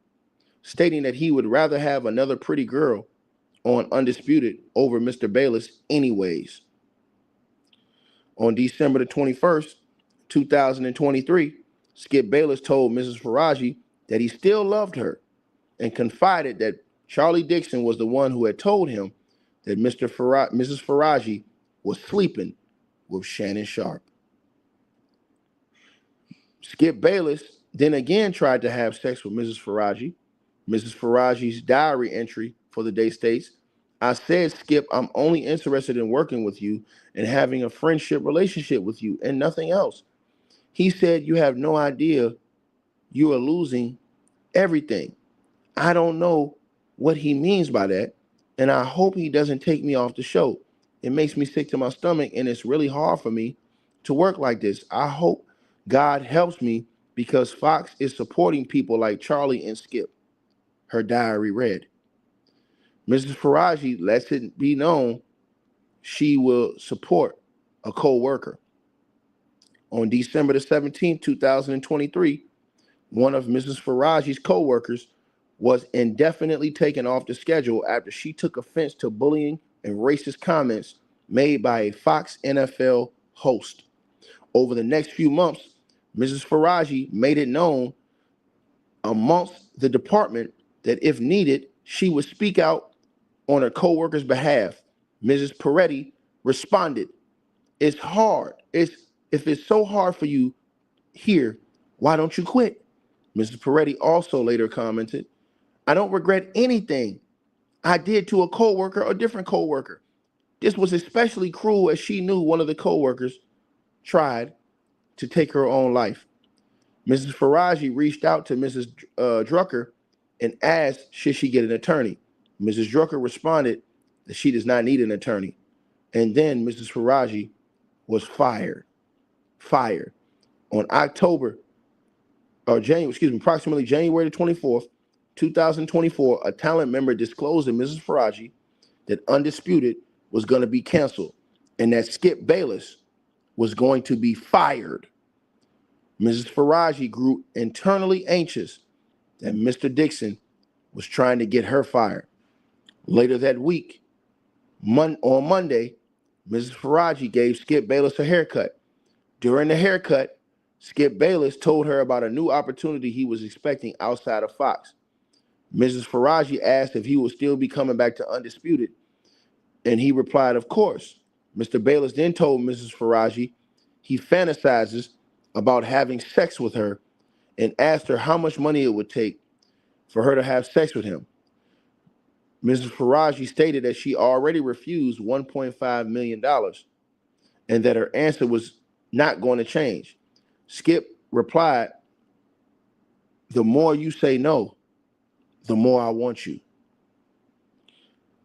stating that he would rather have another pretty girl on Undisputed over Mr. Bayless anyways. On December the 21st, 2023, Skip Bayless told Mrs. Faraji that he still loved her and confided that Charlie Dixon was the one who had told him that Mrs. Faraji was sleeping with Shannon Sharpe. Skip Bayless then again tried to have sex with Mrs. Faraji. Mrs. Faraji's diary entry for the day states, I said, Skip, I'm only interested in working with you and having a friendship relationship with you and nothing else. He said, you have no idea you are losing everything. I don't know what he means by that, and I hope he doesn't take me off the show. It makes me sick to my stomach, and it's really hard for me to work like this. I hope God helps me because Fox is supporting people like Charlie and Skip. Her diary read. Mrs. Faraji lets it be known she will support a co-worker. On December the 17th, 2023, one of Mrs. Faraji's co-workers was indefinitely taken off the schedule after she took offense to bullying and racist comments made by a Fox NFL host. Over the next few months, Mrs. Faraji made it known amongst the department that if needed, she would speak out on her co-worker's behalf. Mrs. Peretti responded, it's hard. If it's so hard for you here, why don't you quit? Mrs. Peretti also later commented, I don't regret anything I did to a co-worker or different co-worker. This was especially cruel as she knew one of the co-workers tried to take her own life. Mrs. Faraji reached out to Mrs. Drucker and asked, should she get an attorney? Mrs. Drucker responded that she does not need an attorney. And then Mrs. Faraji was fired. On approximately January the 24th, 2024, a talent member disclosed to Mrs. Faraji that Undisputed was going to be canceled and that Skip Bayless was going to be fired. Mrs. Faraji grew internally anxious that Mr. Dixon was trying to get her fired. Later that week, on Monday, Mrs. Faraji gave Skip Bayless a haircut. During the haircut, Skip Bayless told her about a new opportunity he was expecting outside of Fox. Mrs. Faraji asked if he would still be coming back to Undisputed, and he replied, of course. Mr. Bayless then told Mrs. Faraji he fantasizes about having sex with her and asked her how much money it would take for her to have sex with him. Mrs. Faraji stated that she already refused $1.5 million and that her answer was not going to change. Skip replied, the more you say no, the more I want you.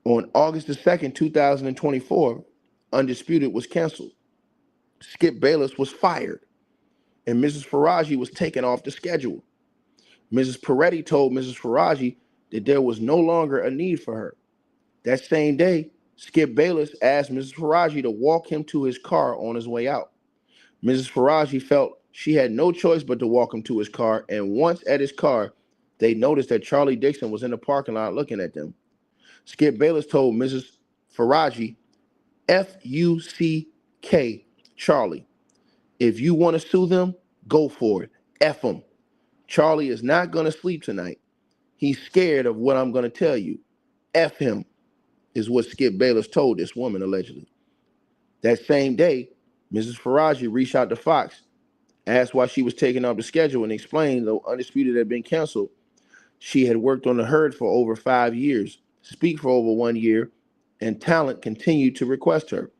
On August the 2nd, 2024, Undisputed was canceled. Skip Bayless was fired, and Mrs. Faraji was taken off the schedule. Mrs. Peretti told Mrs. Faraji that there was no longer a need for her. That same day, Skip Bayless asked Mrs. Faraji to walk him to his car on his way out. Mrs. Faraji felt she had no choice but to walk him to his car, and once at his car, they noticed that Charlie Dixon was in the parking lot looking at them. Skip Bayless told Mrs. Faraji, F-U-C-K, Charlie, if you want to sue them, go for it. F them. Charlie is not going to sleep tonight. He's scared of what I'm going to tell you. F him, is what Skip Bayless told this woman, allegedly. That same day, Mrs. Faraji reached out to Fox, asked why she was taking off the schedule, and explained, though Undisputed had been canceled, she had worked on the herd for over 5 years, Speak for over 1 year, and talent continued to request her.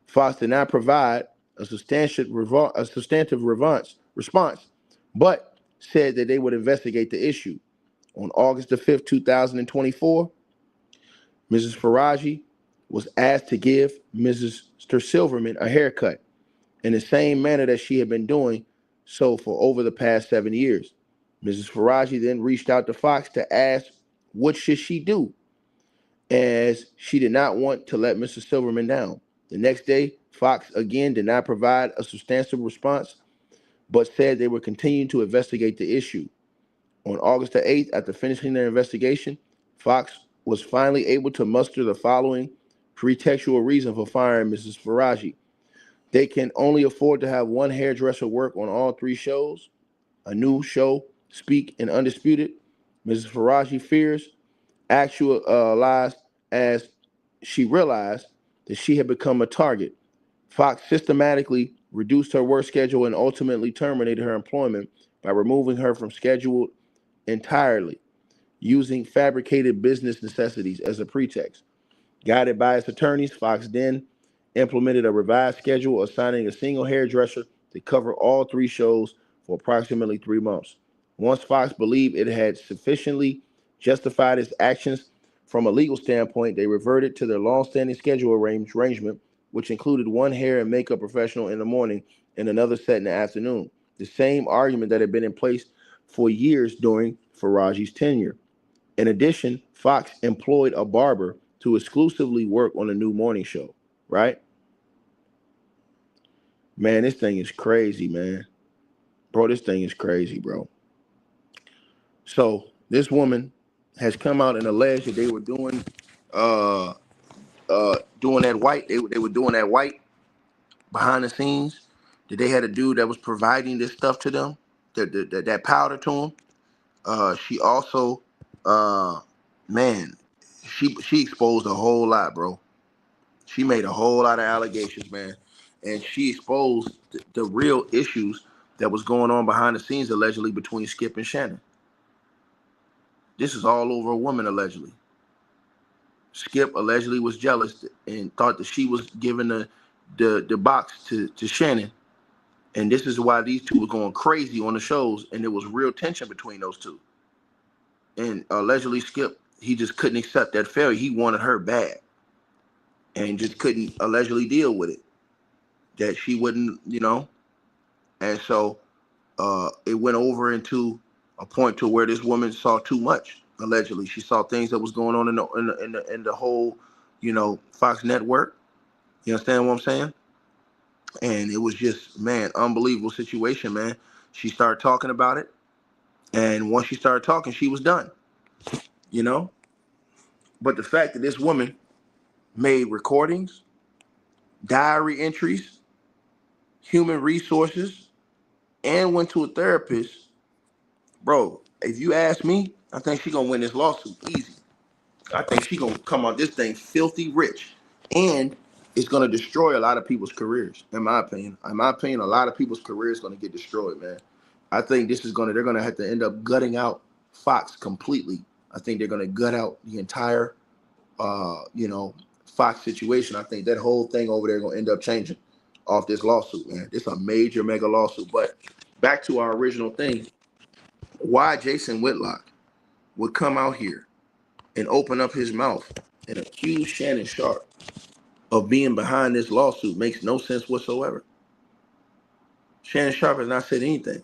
Fox did not provide a substantive response, but said that they would investigate the issue. On August the 5th, 2024, Mrs. Faraji was asked to give Mrs. Silverman a haircut in the same manner that she had been doing so for over the past 7 years. Mrs. Faraji then reached out to Fox to ask what should she do, as she did not want to let Mr. Silverman down. The next day, Fox again did not provide a substantive response, but said they would continue to investigate the issue. On August the 8th, after finishing their investigation, Fox was finally able to muster the following pretextual reason for firing Mrs. Faraji. They can only afford to have one hairdresser work on all 3 shows. A new show, Speak and Undisputed. Mrs. Faraji fears actualized as she realized that she had become a target. Fox systematically reduced her work schedule and ultimately terminated her employment by removing her from schedule entirely, using fabricated business necessities as a pretext. Guided by its attorneys, Fox then implemented a revised schedule, assigning a single hairdresser to cover all 3 shows for approximately 3 months. Once Fox believed it had sufficiently justified its actions from a legal standpoint, they reverted to their long-standing schedule arrangement, which included one hair and makeup professional in the morning and another set in the afternoon. The same argument that had been in place for years during Faraji's tenure. In addition, Fox employed a barber to exclusively work on the new morning show, right? Man, this thing is crazy, man. Bro, this thing is crazy, bro. So this woman has come out and alleged that they were doing that white. They were doing that white behind the scenes. That they had a dude that was providing this stuff to them, that powder to them. She also, man, she exposed a whole lot, bro. She made a whole lot of allegations, man, and she exposed the real issues that was going on behind the scenes, allegedly between Skip and Shannon. This is all over a woman, allegedly. Skip allegedly was jealous and thought that she was giving the box to Shannon. And this is why these two were going crazy on the shows, and there was real tension between those two. And allegedly Skip, he just couldn't accept that failure. He wanted her bad and just couldn't allegedly deal with it. That she wouldn't, And so it went over into a point to where this woman saw too much. Allegedly, she saw things that was going on in the whole, Fox network. You understand what I'm saying? And it was just, man, unbelievable situation, man. She started talking about it, and once she started talking, she was done. You know, but the fact that this woman made recordings, diary entries, human resources, and went to a therapist, bro. If you ask me, I think she gonna win this lawsuit easy. I think she gonna come out this thing filthy rich, and it's gonna destroy a lot of people's careers. In my opinion, a lot of people's careers gonna get destroyed, man. I think they're gonna have to end up gutting out Fox completely. I think they're gonna gut out the entire, Fox situation. I think that whole thing over there gonna end up changing off this lawsuit, man. It's a major, mega lawsuit. But back to our original thing, why Jason Whitlock would come out here and open up his mouth and accuse Shannon Sharpe of being behind this lawsuit makes no sense whatsoever. Shannon Sharpe has not said anything.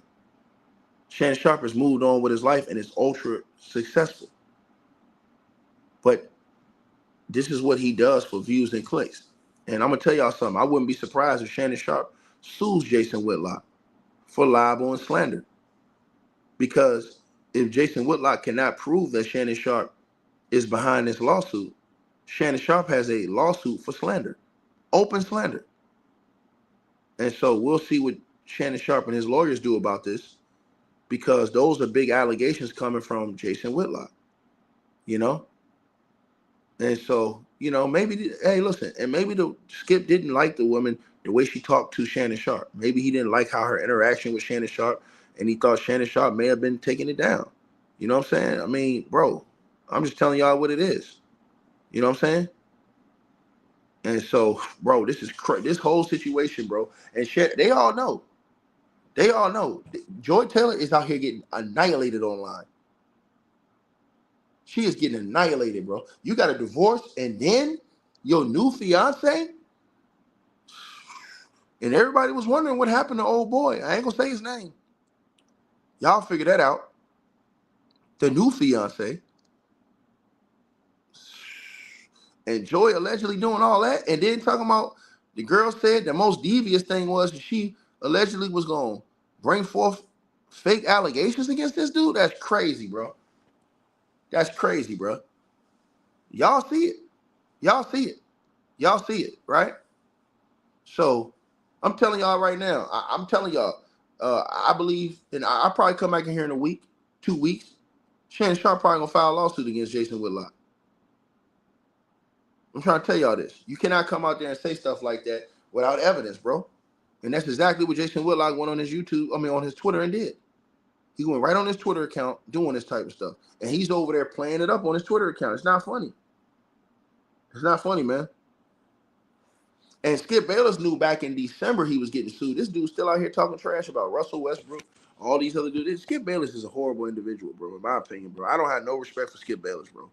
Shannon Sharpe has moved on with his life and is ultra successful. But this is what he does for views and clicks. And I'm going to tell y'all something. I wouldn't be surprised if Shannon Sharpe sues Jason Whitlock for libel and slander. Because if Jason Whitlock cannot prove that Shannon Sharpe is behind this lawsuit, Shannon Sharpe has a lawsuit for slander, open slander. And so we'll see what Shannon Sharpe and his lawyers do about this, because those are big allegations coming from Jason Whitlock, you know? And so, maybe, hey, listen, and maybe the Skip didn't like the woman, the way she talked to Shannon Sharpe. Maybe he didn't like how her interaction with Shannon Sharpe, and he thought Shannon Sharpe may have been taking it down. You know what I'm saying? I mean, bro, I'm just telling y'all what it is. You know what I'm saying? And so, bro, this is this whole situation, bro. And they all know. They all know. Joy Taylor is out here getting annihilated online. She is getting annihilated, bro. You got a divorce, and then your new fiance, and everybody was wondering what happened to old boy. I ain't gonna say his name. Y'all figure that out. The new fiance. And Joy allegedly doing all that, and then talking about the girl said the most devious thing was she allegedly was going to bring forth fake allegations against this dude. That's crazy, bro. That's crazy, bro. Y'all see it. Y'all see it. Y'all see it, right? So I'm telling y'all right now, I'm telling y'all, I believe, and I'll probably come back in here in a week, 2 weeks. Shannon Sharpe probably going to file a lawsuit against Jason Whitlock. I'm trying to tell y'all this. You cannot come out there and say stuff like that without evidence, bro. And that's exactly what Jason Whitlock went on his on his Twitter and did. He went right on his Twitter account doing this type of stuff. And he's over there playing it up on his Twitter account. It's not funny. It's not funny, man. And Skip Bayless knew back in December he was getting sued. This dude's still out here talking trash about Russell Westbrook, all these other dudes. Skip Bayless is a horrible individual, bro, in my opinion, bro. I don't have no respect for Skip Bayless, bro.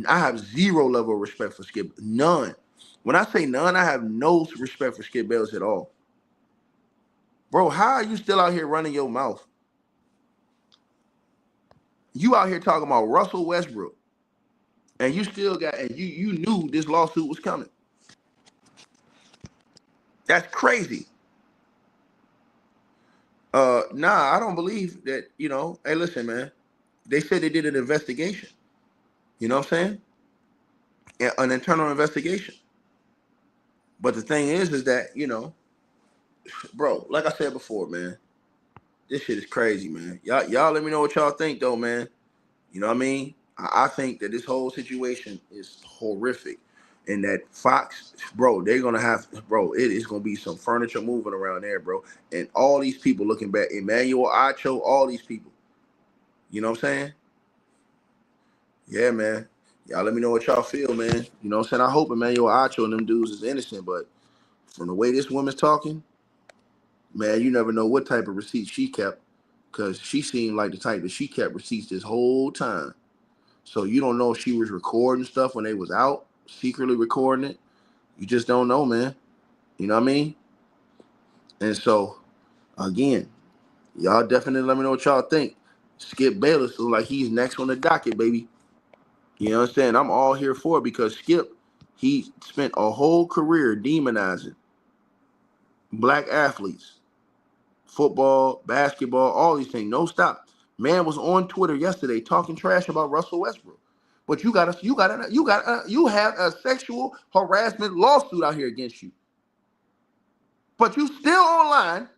I have zero level of respect for Skip. None. When I say none, I have no respect for Skip Bayless at all. Bro, how are you still out here running your mouth? You out here talking about Russell Westbrook, and you still got, and you knew this lawsuit was coming. That's crazy. Nah, I don't believe that, hey, listen, man. They said they did an investigation. You know what I'm saying? An internal investigation. But the thing is that, bro, like I said before, man, this shit is crazy, man. Y'all let me know what y'all think, though, man. You know what I mean? I think that this whole situation is horrific. And that Fox, bro, they're going to have, bro, it is going to be some furniture moving around there, bro. And all these people looking back, Emmanuel Acho, all these people. You know what I'm saying? Yeah, man. Y'all let me know what y'all feel, man. You know what I'm saying? I hope Emmanuel Acho and them dudes is innocent, but from the way this woman's talking, man, you never know what type of receipts she kept, because she seemed like the type that she kept receipts this whole time. So you don't know if she was recording stuff when they was out, secretly recording it. You just don't know, man. You know what I mean? And so, again, y'all definitely let me know what y'all think. Skip Bayless looks like he's next on the docket, baby. You know what I'm saying? I'm all here for it, because Skip, he spent a whole career demonizing black athletes football, basketball, all these things. No stop. Man was on Twitter yesterday talking trash about Russell Westbrook. But you have a sexual harassment lawsuit out here against you. But you still online.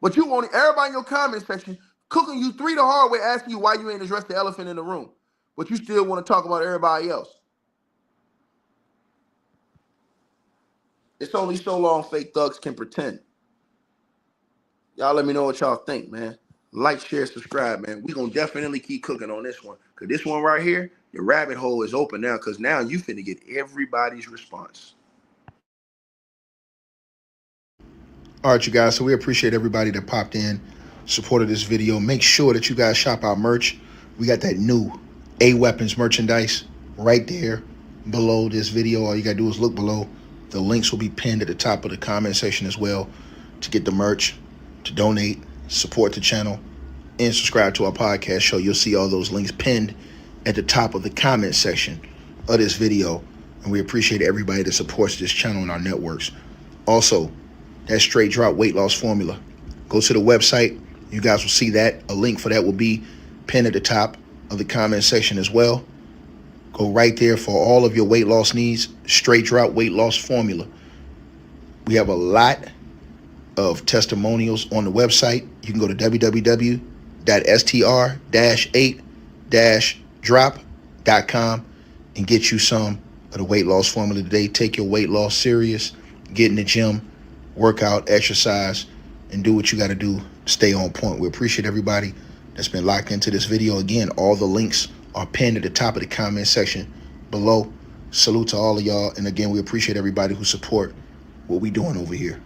But you want everybody in your comment section cooking you three the hard way, asking you why you ain't addressed the elephant in the room. But you still want to talk about everybody else. It's only so long fake thugs can pretend. Y'all let me know what y'all think, man. Like, share, subscribe, man. We gonna definitely keep cooking on this one. Cause this one right here, the rabbit hole is open now. Cause now you finna get everybody's response. All right, you guys. So we appreciate everybody that popped in, supported this video. Make sure that you guys shop our merch. We got that new A-Weapons merchandise right there below this video. All you gotta do is look below. The links will be pinned at the top of the comment section as well to get the merch, to donate, support the channel, and subscribe to our podcast show. You'll see all those links pinned at the top of the comment section of this video. And we appreciate everybody that supports this channel and our networks. Also, that straight drop weight loss formula. Go to the website. You guys will see that. A link for that will be pinned at the top of the comment section as well. Go right there for all of your weight loss needs. Straight drop weight loss formula. We have a lot of testimonials on the website. You can go to www.str-8-drop.com and get you some of the weight loss formula today. Take your weight loss serious. Get in the gym, work out, exercise, and do what you got to do to stay on point. We appreciate everybody that's been locked into this video. Again, all the links are pinned at the top of the comment section below. Salute to all of y'all. And again, we appreciate everybody who support what we doing over here.